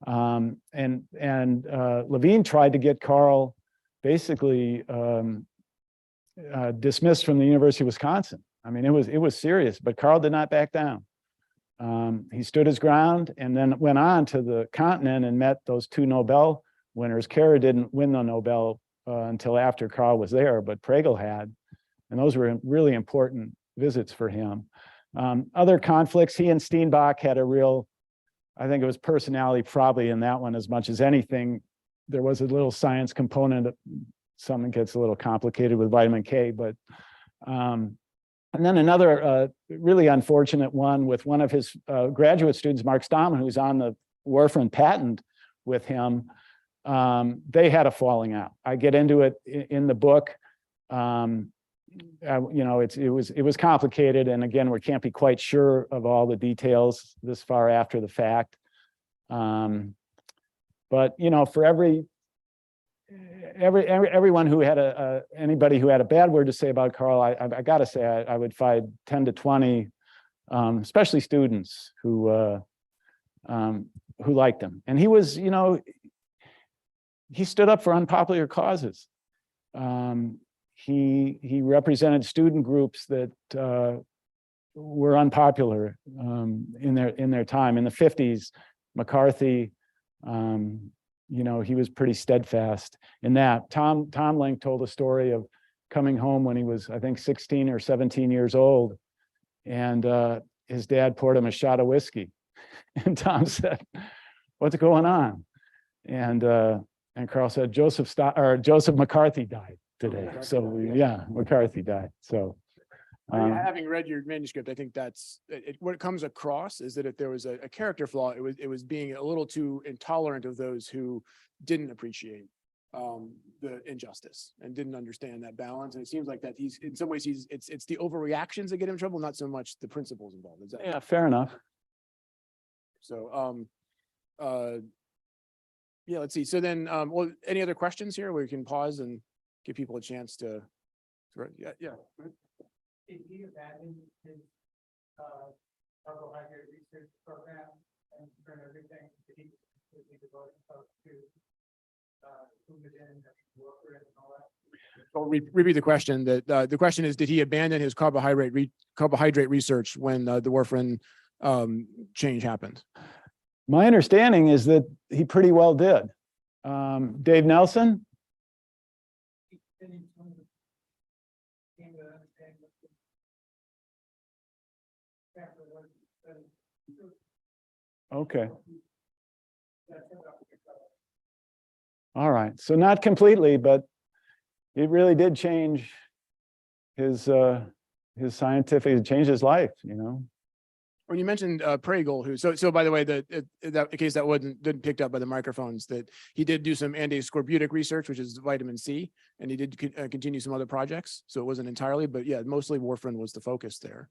And Levine tried to get Karl basically dismissed from the University of Wisconsin. I mean, it was serious, but Karl did not back down. He stood his ground and then went on to the continent and met those 2 Nobel winners. Kara didn't win the Nobel until after Karl was there, but Pregel had, and those were really important visits for him. Other conflicts, he and Steenbach had a real, I think it was personality probably in that one as much as anything. There was a little science component. Something gets a little complicated with vitamin K, but and then another really unfortunate one with one of his graduate students, Mark Stahman, who's on the Warfarin patent with him. They had a falling out. I get into it in the book. You know, it was complicated, and again, we can't be quite sure of all the details this far after the fact. But you know, for everyone who had anybody who had a bad word to say about Karl, I got to say I would find 10 to 20, especially students who liked him. And he was, you know, he stood up for unpopular causes. He represented student groups that were unpopular in their time. In the 50s, McCarthy, you know, he was pretty steadfast in that. Tom Link told a story of coming home when he was, I think, 16 or 17 years old, and his dad poured him a shot of whiskey, and Tom said, "What's going on?" And Karl said, Joseph McCarthy died today. So yeah, McCarthy died. So. Having read your manuscript, I think what it comes across is that if there was a character flaw, it was being a little too intolerant of those who didn't appreciate the injustice and didn't understand that balance. And it seems like that he's in some ways it's the overreactions that get him in trouble, not so much the principles involved. Is that Yeah, fair enough. So yeah, let's see. So then well, any other questions here where we can pause and give people a chance to yeah. Did he abandon his carbohydrate research program and turn everything? Did he completely devote himself to Coumadin and Warfarin and all that? I'll repeat the question. The question is, did he abandon his carbohydrate research when the Warfarin change happened? My understanding is that he pretty well did. Dave Nelson? Okay. All right. So not completely, but it really did change his scientific, it changed his life, you know. When you mentioned Pregel, who so by the way, that in case that didn't picked up by the microphones, that he did do some anti-scorbutic research, which is vitamin C, and he did continue some other projects. So it wasn't entirely, but yeah, mostly Warfarin was the focus there.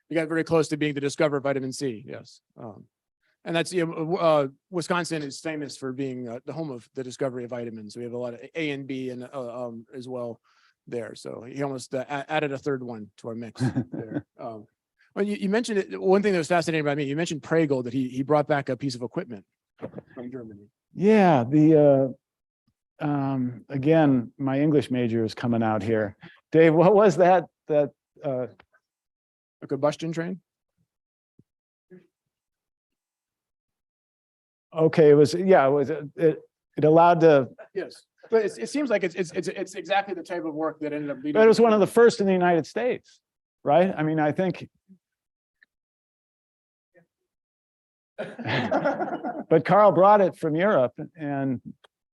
We got very close to being the discoverer of vitamin C. Yes. And that's, Wisconsin is famous for being the home of the discovery of vitamins. We have a lot of A and B and as well there. So he almost added a third one to our mix there. Well, you mentioned it. One thing that was fascinating about me, you mentioned Pregel, that he brought back a piece of equipment from Germany. Yeah, again, my English major is coming out here. Dave, what was that? A combustion train? Okay, it was it allowed to, Yes. But it seems like it's exactly the type of work that ended up leading. but it was one of the first in the United States, right? I mean, I think. But Karl brought it from Europe, and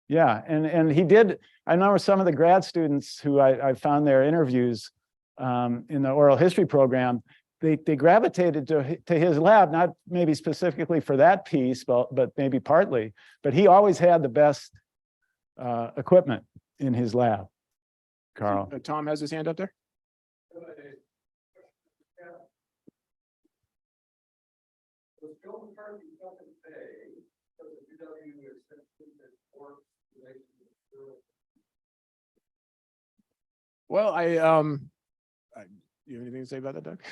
yeah, and he did. I remember some of the grad students who I found their interviews in the oral history program. They gravitated to his lab, not maybe specifically for that piece, but maybe partly. But he always had the best equipment in his lab. Karl. Tom has his hand up there. Well, you have anything to say about that, Doug?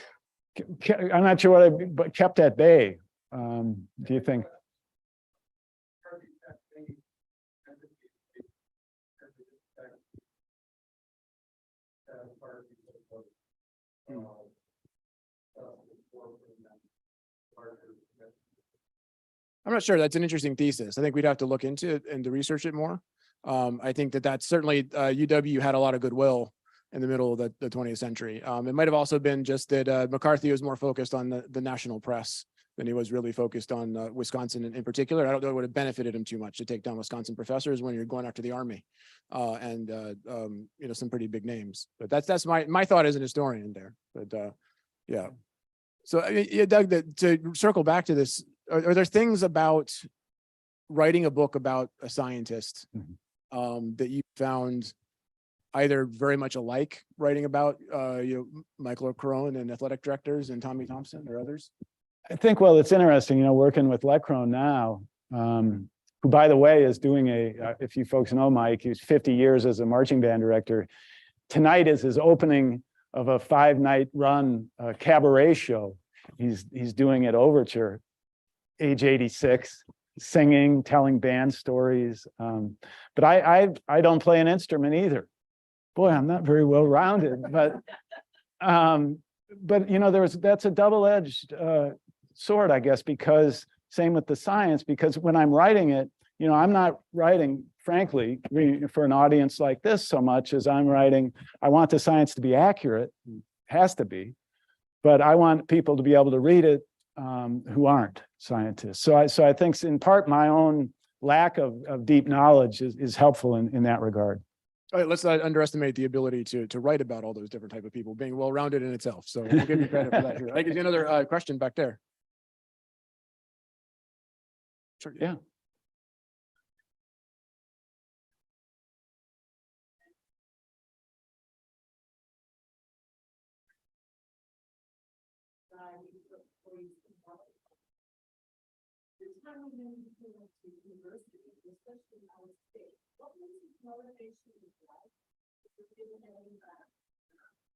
I'm not sure what but kept at bay. Do you think? I'm not sure. That's an interesting thesis. I think we'd have to look into it and to research it more. I think that's certainly UW had a lot of goodwill in the middle of the 20th century. It might have also been just that McCarthy was more focused on the national press than he was really focused on Wisconsin in particular. I don't know it would have benefited him too much to take down Wisconsin professors when you're going after the Army and some pretty big names. But that's my thought as an historian there. But yeah. So Doug, to circle back to this, are there things about writing a book about a scientist that you found either very much alike writing about Michael O'Crone and athletic directors and Tommy Thompson or others? I think, well, it's interesting, working with Leckrone now, who, by the way, is doing if you folks know Mike, he's 50 years as a marching band director. Tonight is his opening of a 5-night run cabaret show. He's doing it Overture, age 86, singing, telling band stories. But I don't play an instrument either. Boy, I'm not very well rounded, but that's a double-edged sword, I guess, because same with the science, because when I'm writing it, I'm not writing, frankly, for an audience like this so much as I'm writing, I want the science to be accurate, has to be, but I want people to be able to read it who aren't scientists. So I think in part my own lack of deep knowledge is helpful in that regard. All right, let's not underestimate the ability to write about all those different type of people being well-rounded in itself. So we'll give you credit for that here. I give you another question back there. Sure. Yeah.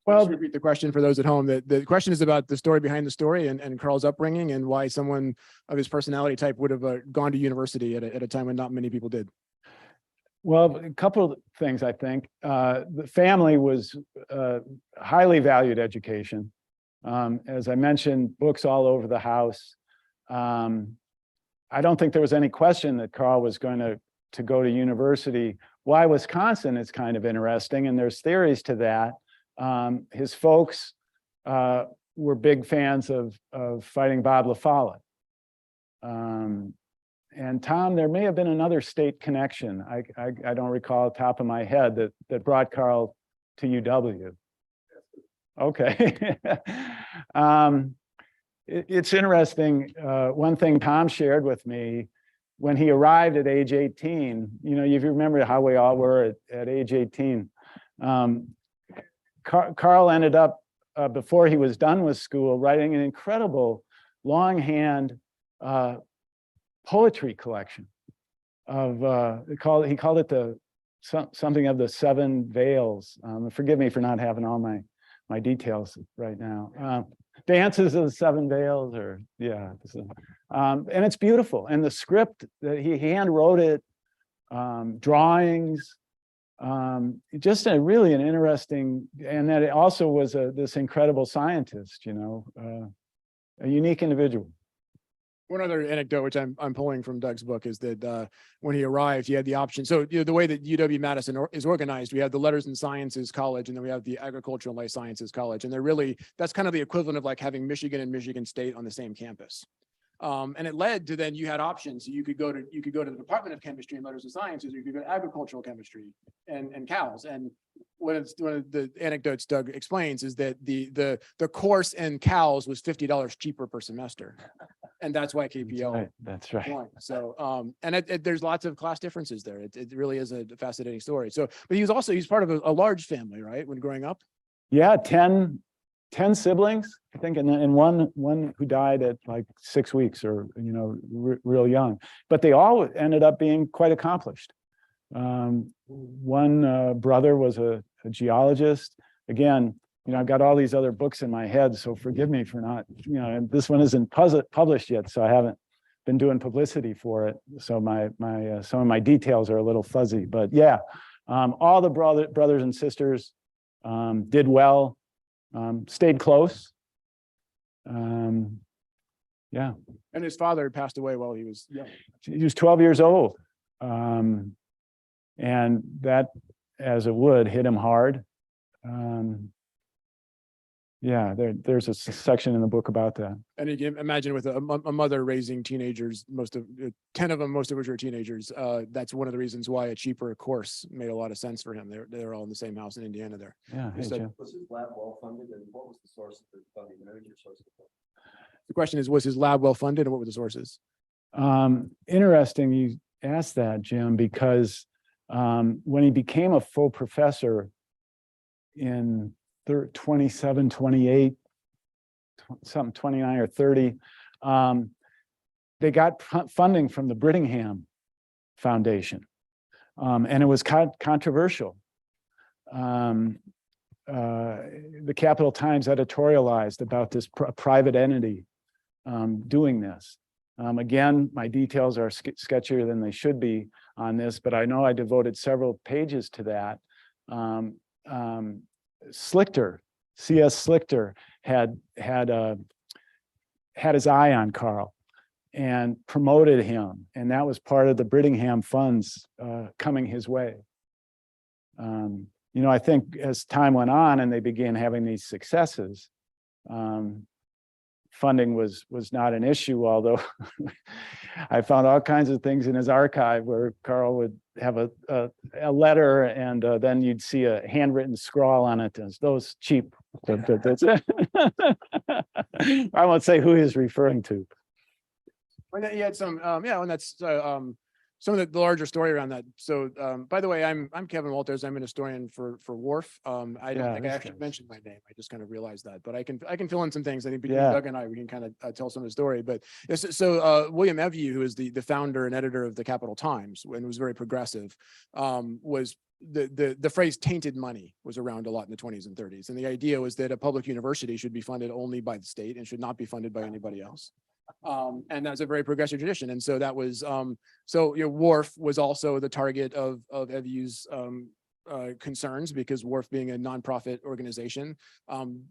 Well, repeat the question for those at home. The question is about the story behind the story and Karl's upbringing and why someone of his personality type would have gone to university at a time when not many people did. Well, a couple of things, I think. The family was highly valued education. As I mentioned, books all over the house. I don't think there was any question that Karl was going to go to university. Why Wisconsin is kind of interesting, and there's theories to that. His folks were big fans of Fighting Bob LaFollette. And Tom, there may have been another state connection. I don't recall off the top of my head that brought Karl to UW. Okay. It's interesting. One thing Tom shared with me when he arrived at age 18, if you remember how we all were at age 18, Karl ended up before he was done with school, writing an incredible longhand poetry collection of he called it the something of the seven veils. Forgive me for not having all my details right now. Dances of the Seven Veils, or yeah, and it's beautiful. And the script that he hand wrote it, drawings, just an interesting, and that it also was this incredible scientist, you know, a unique individual. One other anecdote, which I'm pulling from Doug's book, is that when he arrived, he had the option. So the way that UW-Madison is organized, we have the Letters and Sciences College, and then we have the Agricultural and Life Sciences College, and that's kind of the equivalent of like having Michigan and Michigan State on the same campus. And it led to then you had options. So you could go to the Department of Chemistry and Letters and Sciences, or you could go to Agricultural Chemistry and CALS. And one of the anecdotes Doug explains is that the course in CALS was $50 cheaper per semester, and that's why KPL. That's right. Won. So and there's lots of class differences there. It really is a fascinating story. So, but he's part of a large family, right? When growing up. Yeah, 10 siblings, I think, and one who died at like 6 weeks, or, you know, real young, but they all ended up being quite accomplished. One brother was a geologist. Again, you know, I've got all these other books in my head, so forgive me for not, you know, and this one isn't published yet, so I haven't been doing publicity for it. So some of my details are a little fuzzy, but yeah, all the brothers and sisters did well. Stayed close. Yeah. And his father passed away while he was young. He was 12 years old. And that, as it would, hit him hard. Yeah, there's a section in the book about that. And you can imagine with a mother raising teenagers, 10 of them, most of which are teenagers. That's one of the reasons why a cheaper course made a lot of sense for him. They're all in the same house in Indiana there. Yeah. Hey, Jim. Was his lab well funded, and what was the source of the funding? What was your source of funding? The question is, was his lab well funded, and what were the sources? Interesting you asked that, Jim, because when he became a full professor in 27, 28, something 29 or 30, they got funding from the Brittingham Foundation, and it was controversial. The Capital Times editorialized about this private entity doing this. Again, my details are sketchier than they should be on this, but I know I devoted several pages to that. Slichter, C.S. Slichter had his eye on Karl and promoted him, and that was part of the Brittingham funds coming his way. You know, I think as time went on and they began having these successes, funding was not an issue, although I found all kinds of things in his archive where Karl would have a letter, and then you'd see a handwritten scrawl on it. Those cheap. That's it. I won't say who he's referring to. And then you had some, and that's some of the larger story around that. So, by the way, I'm Kevin Walters. I'm an historian for WARF. I don't think I actually mentioned my name. I just kind of realized that, but I can fill in some things. I think between Doug and I, we can kind of tell some of the story. But so William Evue, who is the founder and editor of the Capital Times and was very progressive, was the phrase tainted money was around a lot in the 20s and 30s. And the idea was that a public university should be funded only by the state and should not be funded by anybody else. And that's a very progressive tradition. And so that was, WARF was also the target of Evue's concerns, because WARF, being a nonprofit organization,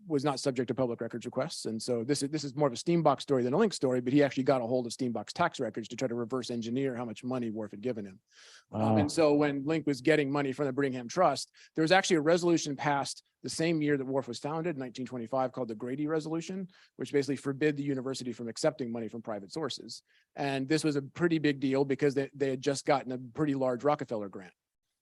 was not subject to public records requests. And so this is more of a Steenbach story than a Link story, but he actually got a hold of Steenbach's tax records to try to reverse engineer how much money WARF had given him. And so when Link was getting money from the Brittingham Trust, there was actually a resolution passed the same year that WARF was founded, 1925, called the Grady Resolution, which basically forbid the university from accepting money from private sources. And this was a pretty big deal because they had just gotten a pretty large Rockefeller grant.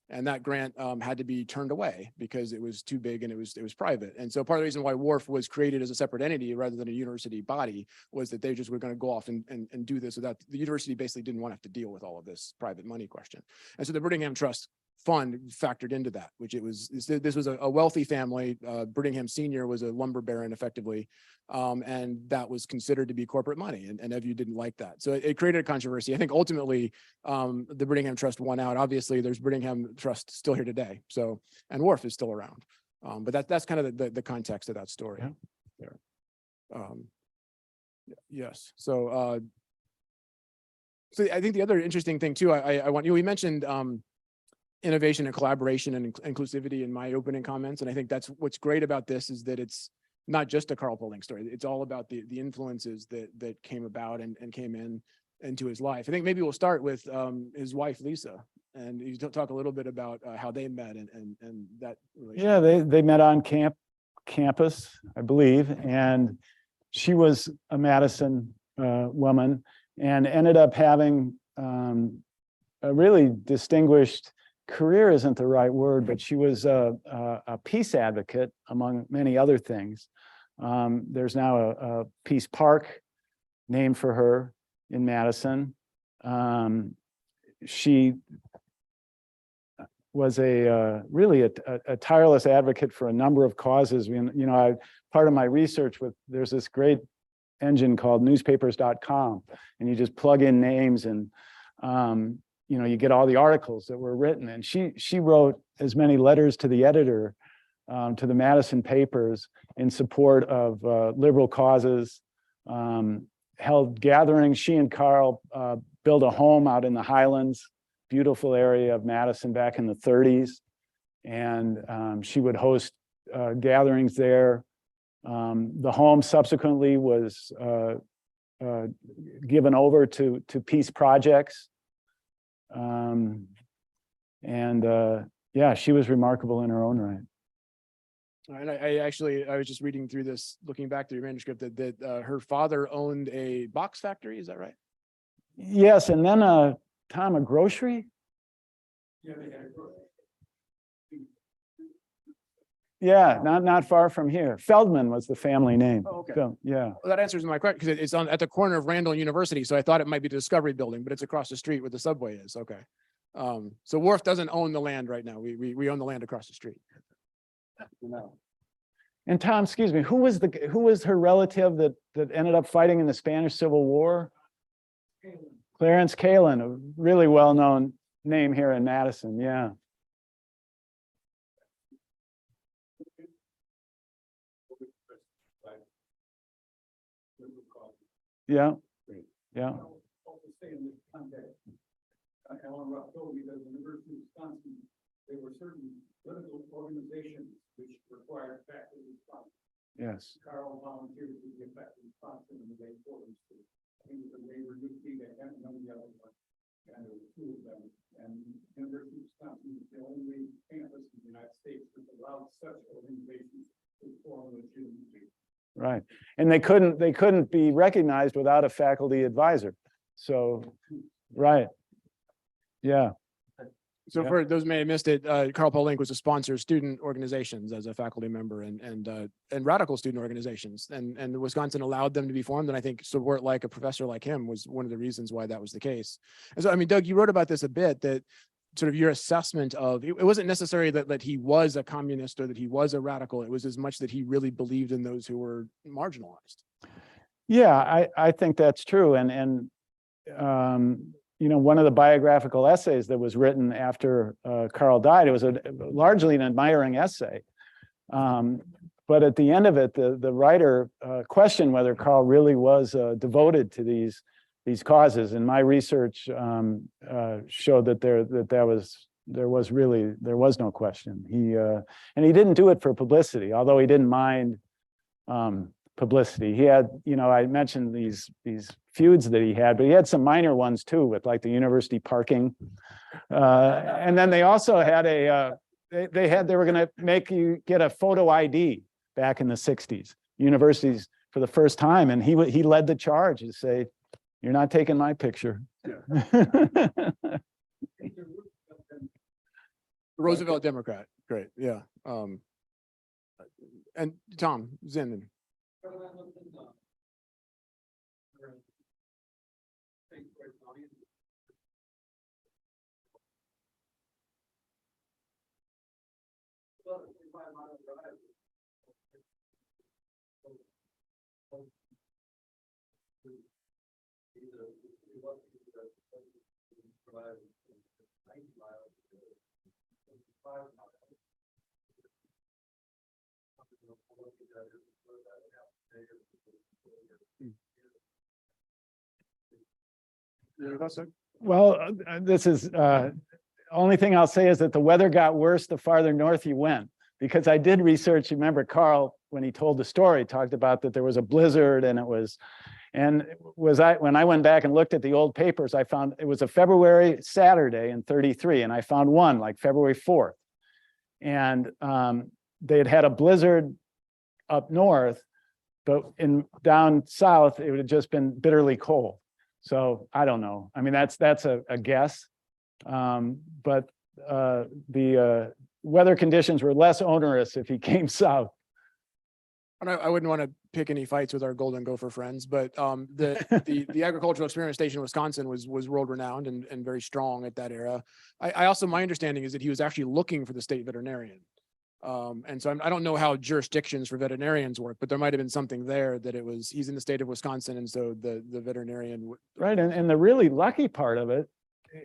And that grant had to be turned away because it was too big and it was private. And so part of the reason why WARF was created as a separate entity rather than a university body was that they just were going to go off and do this without the university basically didn't want to have to deal with all of this private money question. And so the Brittingham Trust fund factored into that, which this was a wealthy family. Brittingham Sr. was a lumber baron effectively. And that was considered to be corporate money, and EVU didn't like that. So it created a controversy. I think ultimately the Brittingham Trust won out. Obviously, there's Brittingham Trust still here today. So, and Wharf is still around. But that's kind of the context of that story. Yeah. There. Yes. So I think the other interesting thing too, I want we mentioned innovation and collaboration and inclusivity in my opening comments, and I think that's what's great about this is that it's not just a Karl Paul Link story. It's all about the influences that came about and came into his life. I think maybe we'll start with his wife, Lisa, and you talk a little bit about how they met and that relationship. Yeah, they met on campus, I believe, and she was a Madison woman and ended up having a really distinguished career isn't the right word, but she was a peace advocate among many other things. There's now a peace park named for her in Madison. She was really a tireless advocate for a number of causes. Part of my research there's this great engine called newspapers.com, and you just plug in names and you get all the articles that were written. And she wrote as many letters to the editor, to the Madison papers in support of liberal causes, held gatherings. She and Karl built a home out in the Highlands, beautiful area of Madison back in the 30s. And she would host gatherings there. The home subsequently was given over to peace projects. Yeah, she was remarkable in her own right. And I was just reading through this, looking back through your manuscript, that her father owned a box factory. Is that right? Yes, and then Tom, a grocery. Yeah, they had a grocery. Yeah, not far from here. Feldman was the family name. Oh, okay. So, yeah. Well, that answers my question because it's at the corner of Randall University. So I thought it might be the Discovery Building, but it's across the street where the subway is. Okay. So Wharf doesn't own the land right now. We own the land across the street. And Tom, excuse me, who was her relative that ended up fighting in the Spanish Civil War? Clarence Kalin, a really well-known name here in Madison. Yeah. Yeah. Yeah. Alan Ruff told me that at the University of Wisconsin, there were certain political organizations which required faculty response. Yes. Karl volunteered to be a faculty sponsor in the day for him. He was a labor UT that had none of the other ones. And there were two of them. And University of Wisconsin is the only campus in the United States that allowed such organizations to form legitimately. Right. And they couldn't be recognized without a faculty advisor. So, right. Yeah. So Yeah. for those who may have missed it, Karl Paul Link was a sponsor of student organizations as a faculty member and radical student organizations. And Wisconsin allowed them to be formed. And I think support like a professor like him was one of the reasons why that was the case. And so, I mean, Doug, you wrote about this a bit, that sort of your assessment of, it wasn't necessarily that he was a communist or that he was a radical. It was as much that he really believed in those who were marginalized. Yeah, I think that's true. And one of the biographical essays that was written after Karl died, it was largely an admiring essay. But at the end of it, the writer questioned whether Karl really was devoted to these causes. And my research showed that there was no question. And he didn't do it for publicity, although he didn't mind publicity. He had, I mentioned these feuds that he had, but he had some minor ones too, with like the university parking. And then they also had they were going to make you get a photo ID back in the 60s, universities for the first time. And he led the charge to say, "You're not taking my picture." Roosevelt Democrat. Great. Yeah. And Tom Zinn. Well, this is, only thing I'll say is that the weather got worse the farther north you went. Because I did research, you remember Karl, when he told the story, talked about that there was a blizzard and when I went back and looked at the old papers, I found it was a February Saturday in 33, and I found one like February 4th. And they had had a blizzard up north, but down south, it would have just been bitterly cold. So I don't know. I mean, that's a guess. But the weather conditions were less onerous if he came south. And I wouldn't want to pick any fights with our Golden Gopher friends, but the agricultural experiment station in Wisconsin was world renowned and very strong at that era. I also, my understanding is that he was actually looking for the state veterinarian. And so I don't know how jurisdictions for veterinarians work, but there might have been something there that he's in the state of Wisconsin, and so the veterinarian. Right, and the really lucky part of it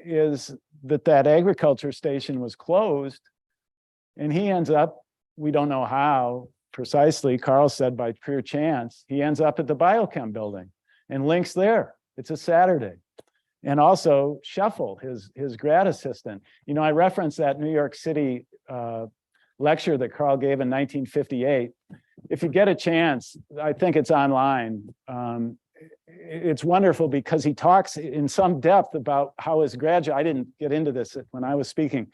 is that agriculture station was closed, and he ends up, we don't know how precisely, Karl said by pure chance, he ends up at the biochem building, and Link's there. It's a Saturday. And also Scheffel, his grad assistant. You know, I referenced that New York City lecture that Karl gave in 1958. If you get a chance, I think it's online. It's wonderful because he talks in some depth about how his graduate, I didn't get into this when I was speaking,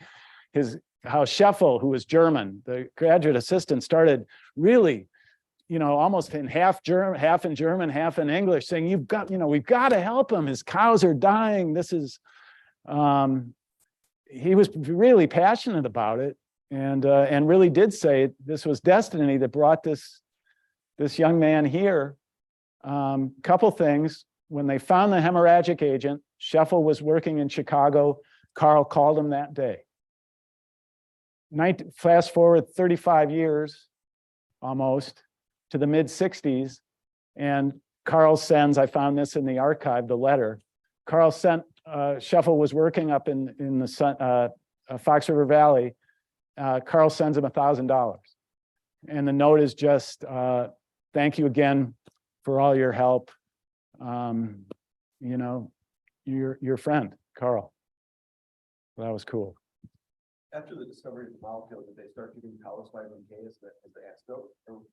how Scheffel, who was German, the graduate assistant, started really, you know, almost in half in German, half in English, saying, we've got to help him. His cows are dying. This is, he was really passionate about it, and really did say this was destiny that brought this young man here. Couple things. When they found the hemorrhagic agent, Scheffel was working in Chicago. Karl called him that day. Fast forward 35 years, almost, to the mid-60s, and Karl sends, I found this in the archive, the letter. Karl sent, Scheffel was working up in the Fox River Valley. Karl sends him $1,000. And the note is just, thank you again for all your help. You know, your friend, Karl. That was cool. After the discovery of the molecule, did they start giving Paulus vitamin K as the antidote,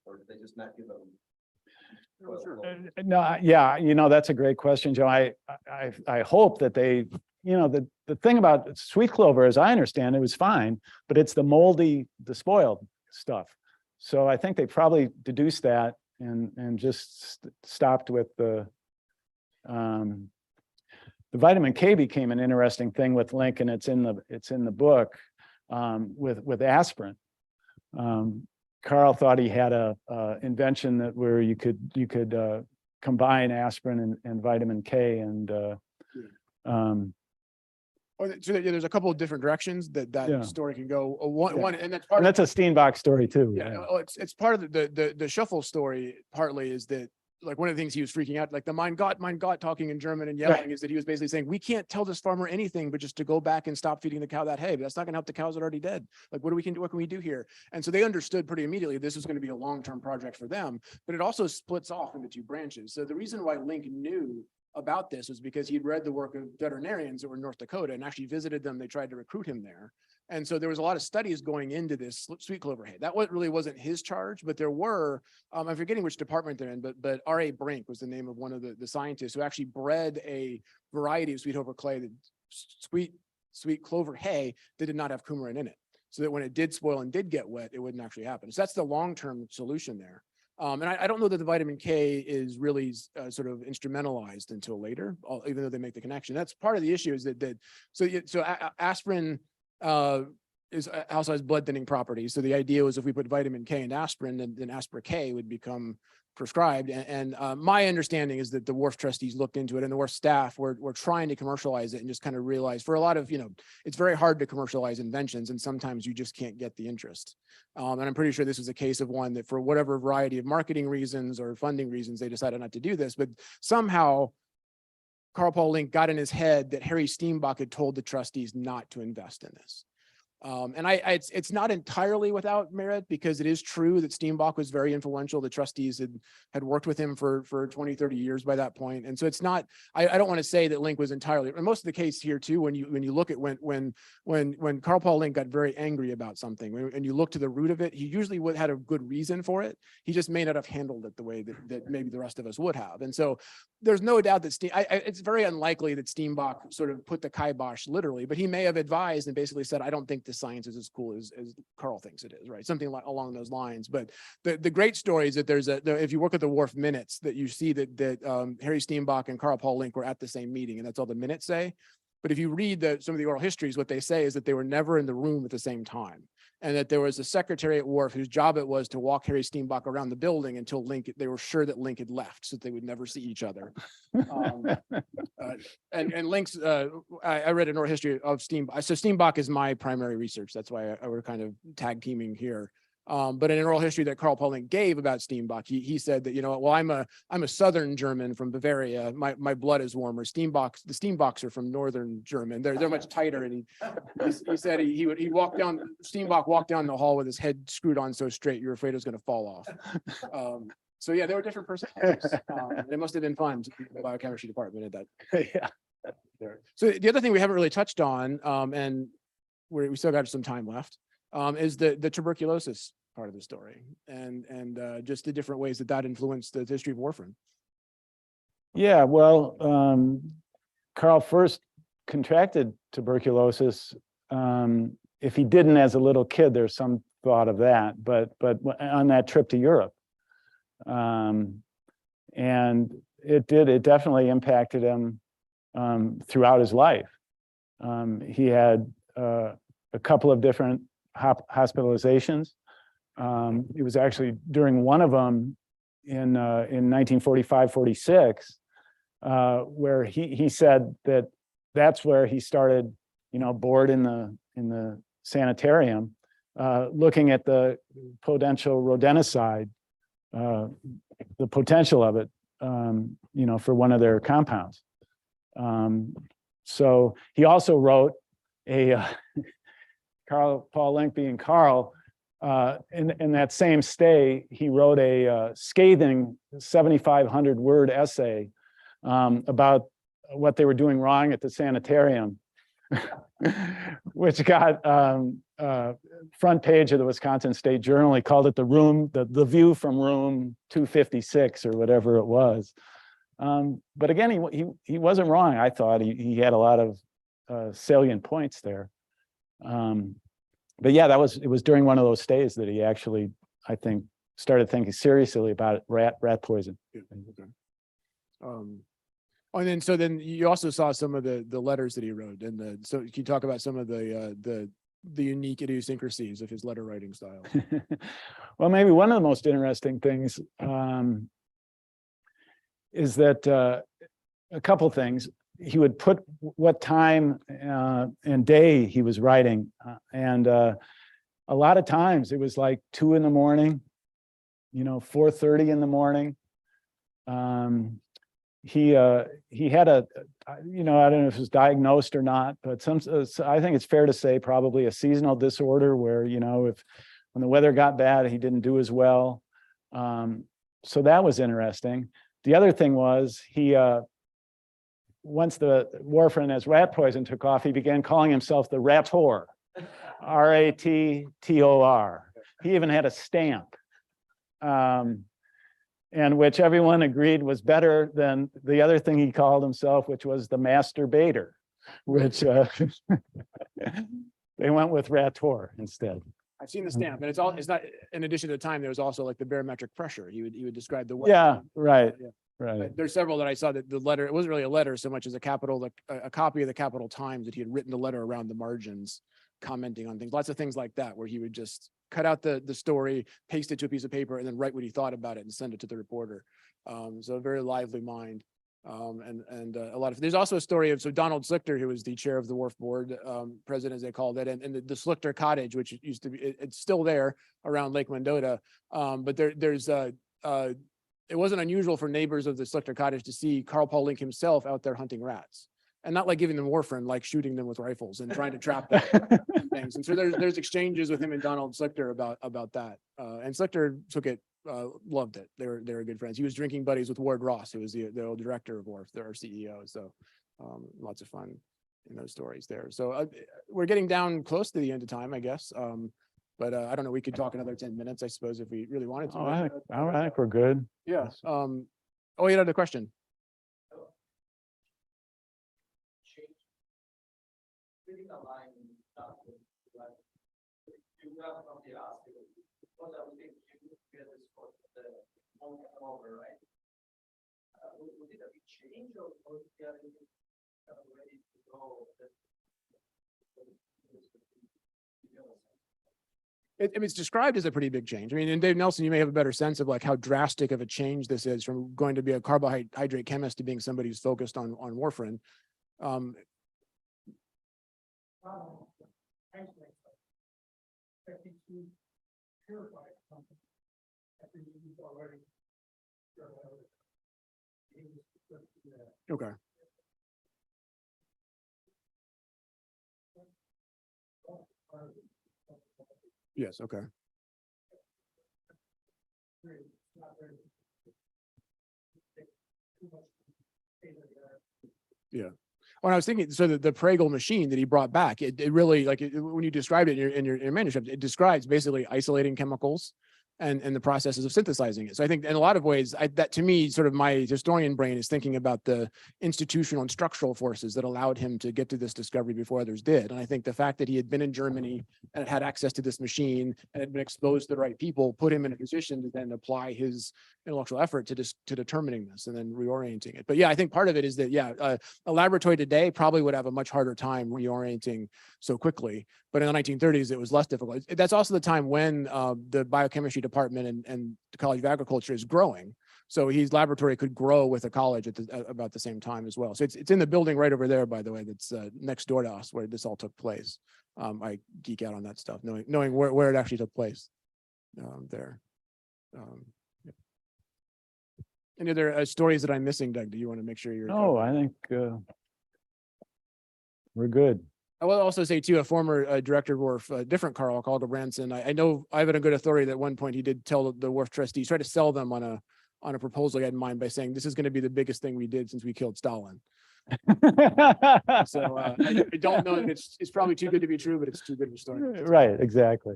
or did they just not give them? No, yeah, you know, that's a great question, Joe. I hope that they, you know, the thing about sweet clover, as I understand it, was fine, but it's the moldy, the spoiled stuff. So I think they probably deduced that and just stopped with the vitamin K became an interesting thing with Link, and it's in the book. With aspirin, Karl thought he had a invention where you could combine aspirin and vitamin K, and So there's a couple of different directions that story can go. One, and that's part. And that's a Steenbach story too. Yeah, it's part of the Shuffle story. Partly is that, like, one of the things he was freaking out, like the mein Gott, talking in German and yelling, is that he was basically saying, we can't tell this farmer anything but just to go back and stop feeding the cow that hay. But that's not going to help the cows that are already dead. Like, what can we do here? And so they understood pretty immediately this was going to be a long-term project for them, but it also splits off into two branches. So the reason why Link knew about this was because he'd read the work of veterinarians that were in North Dakota and actually visited them. They tried to recruit him there. And so there was a lot of studies going into this sweet clover hay. That really wasn't his charge, but there were, I'm forgetting which department they're in, but R.A. Brink was the name of one of the scientists who actually bred a variety of sweet clover clay, that sweet clover hay that did not have coumarin in it, so that when it did spoil and did get wet, it wouldn't actually happen. So that's the long-term solution there. And I don't know that the vitamin K is really sort of instrumentalized until later, even though they make the connection. That's part of the issue, is so aspirin also has blood thinning properties. So the idea was if we put vitamin K in aspirin, then aspirin K would become prescribed. My understanding is that the Wharf trustees looked into it, and the Wharf staff were trying to commercialize it, and just kind of realized for a lot of, it's very hard to commercialize inventions, and sometimes you just can't get the interest. And I'm pretty sure this was a case of one that for whatever variety of marketing reasons or funding reasons, they decided not to do this, but somehow Karl Paul Link got in his head that Harry Steenbach had told the trustees not to invest in this. It's not entirely without merit, because it is true that Steenbach was very influential. The trustees had worked with him for 20, 30 years by that point. And so it's not, I don't want to say that Link was entirely, and most of the case here too, when you look at when Karl Paul Link got very angry about something, and you look to the root of it, he usually had a good reason for it. He just may not have handled it the way that maybe the rest of us would have. And so there's no doubt that it's very unlikely that Steenbach sort of put the kibosh literally, but he may have advised and basically said, I don't think the science is as cool as Karl thinks it is, right? Something along those lines. But the great story is that if you work at the Wharf minutes, that you see that Harry Steenbach and Karl Paul Link were at the same meeting, and that's all the minutes say. But if you read some of the oral histories, what they say is that they were never in the room at the same time, and that there was a secretary at Wharf whose job it was to walk Harry Steenbach around the building until they were sure that Link had left, so that they would never see each other. And Link's, I read an oral history of Steenbach. So Steenbach is my primary research. That's why we're kind of tag teaming here. But in an oral history that Karl Paul Link gave about Steenbach, he said that, well, I'm a Southern German from Bavaria. My blood is warmer. The Steenbachs are from Northern German. They're much tighter. And he said Steenbach walked down the hall with his head screwed on so straight, you're afraid it was going to fall off. So yeah, there were different personalities. It must have been fun to be in the biochemistry department at that. Yeah. So the other thing we haven't really touched on, and we still got some time left, is the tuberculosis part of the story, and just the different ways that influenced the history of warfarin. Yeah, well, Karl first contracted tuberculosis. If he didn't as a little kid, there's some thought of that, but on that trip to Europe. And it definitely impacted him throughout his life. He had a couple of different hospitalizations. It was actually during one of them in 1945-46, where he said that's where he started, bored in the sanitarium, looking at the potential rodenticide, the potential of it, for one of their compounds. So he also wrote Karl Paul Link, being Karl, in that same stay, he wrote a scathing 7,500 word essay about what they were doing wrong at the sanitarium, which got front page of the Wisconsin State Journal. He called it the view from room 256 or whatever it was. But again, he wasn't wrong. I thought he had a lot of salient points there. But yeah, it was during one of those stays that he actually, I think, started thinking seriously about rat poison. And then you also saw some of the letters that he wrote, and so can you talk about some of the unique idiosyncrasies of his letter writing style? Well, maybe one of the most interesting things is that a couple things. He would put what time and day he was writing, and a lot of times it was like 2 in the morning, 4:30 in the morning. He had I don't know if it was diagnosed or not, but I think it's fair to say probably a seasonal disorder where, when the weather got bad, he didn't do as well. So that was interesting. The other thing was once the warfarin as rat poison took off, he began calling himself the Rator, R-A-T-T-O-R. He even had a stamp, and which everyone agreed was better than the other thing he called himself, which was the masturbator, which they went with Rator instead. I've seen the stamp, and it's not, in addition to the time, there was also like the barometric pressure. He would describe the weather. Yeah, right. Yeah. Right. There's several that I saw that the letter, it wasn't really a letter so much as a copy of the Capital Times, that he had written the letter around the margins. commenting on things, lots of things like that, where he would just cut out the story, paste it to a piece of paper, and then write what he thought about it and send it to the reporter. So a very lively mind. And a lot of, there's also a story of, so Donald Slichter, who was the chair of the Wharf Board, president, as they called it, and the Slichter Cottage, which used to be, it's still there around Lake Mendota. But there's it wasn't unusual for neighbors of the Slichter Cottage to see Karl Paul Link himself out there hunting rats, and not like giving them warfarin, like shooting them with rifles and trying to trap them and things. And so there's exchanges with him and Donald Slichter about that. And Slichter took it, loved it. They were good friends. He was drinking buddies with Ward Ross, who was the old director of Wharf, their CEO. So lots of fun in those stories there. So we're getting down close to the end of time, I guess. But I don't know, we could talk another 10 minutes, I suppose, if we really wanted to. Oh, I think we're good. Yeah. Oh, you had a question. I mean, it's described as a pretty big change. I mean, and Dave Nelson, you may have a better sense of like how drastic of a change this is from going to be a carbohydrate chemist to being somebody who's focused on warfarin. Okay. Yes, okay. Yeah. When I was thinking, so the Pragal machine that he brought back, it really, like, when you described it in your manuscript, it describes basically isolating chemicals and the processes of synthesizing it. So I think in a lot of ways, that to me, sort of my historian brain is thinking about the institutional and structural forces that allowed him to get to this discovery before others did. And I think the fact that he had been in Germany and had access to this machine and had been exposed to the right people put him in a position to then apply his intellectual effort to determining this and then reorienting it. But yeah, I think part of it is that, yeah, a laboratory today probably would have a much harder time reorienting so quickly. But in the 1930s, it was less difficult. That's also the time when the biochemistry department and the College of Agriculture is growing. So his laboratory could grow with a college at about the same time as well. So it's in the building right over there, by the way, that's next door to us where this all took place. I geek out on that stuff, knowing where it actually took place there. Yeah. Any other stories that I'm missing, Doug? Do you want to make sure you're? No, I think we're good. I will also say too, a former director of Wharf, different Karl Branson. I know I have it on good authority that at one point he did tell the Wharf trustees, try to sell them on a proposal he had in mind by saying, this is going to be the biggest thing we did since we killed Stalin. So I don't know if it's probably too good to be true, but it's too good of a story. Right, exactly.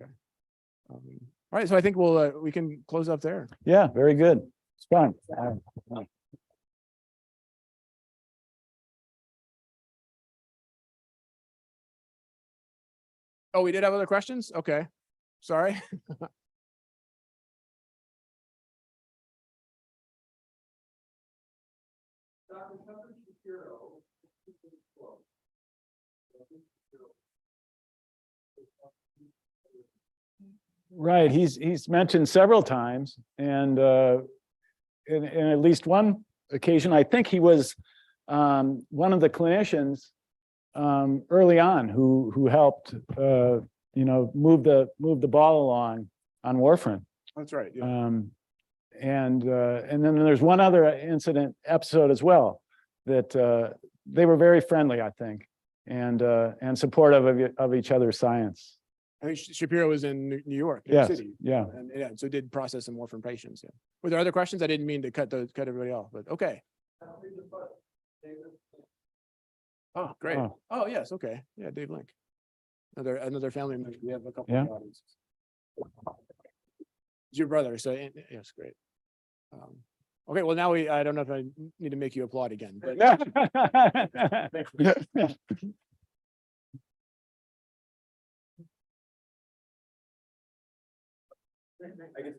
Okay. All right, so I think we can close up there. Yeah, very good. It's fun. Oh, we did have other questions? Okay, sorry. Right, he's mentioned several times, and in at least one occasion, I think he was one of the clinicians early on who helped move the ball along on warfarin. That's right. Yeah. And then there's one other episode as well that they were very friendly, I think, and supportive of each other's science. I think Shapiro was in New York Yes, City. yeah. And yeah, so did process some warfarin patients. Yeah. Were there other questions? I didn't mean to cut everybody off, but okay. Oh, great. Oh, yes. Okay. Yeah, Dave Link. Another family member. We have a couple of audiences. It's your brother, so yes, great. Okay, well now I don't know if I need to make you applaud again, but I guess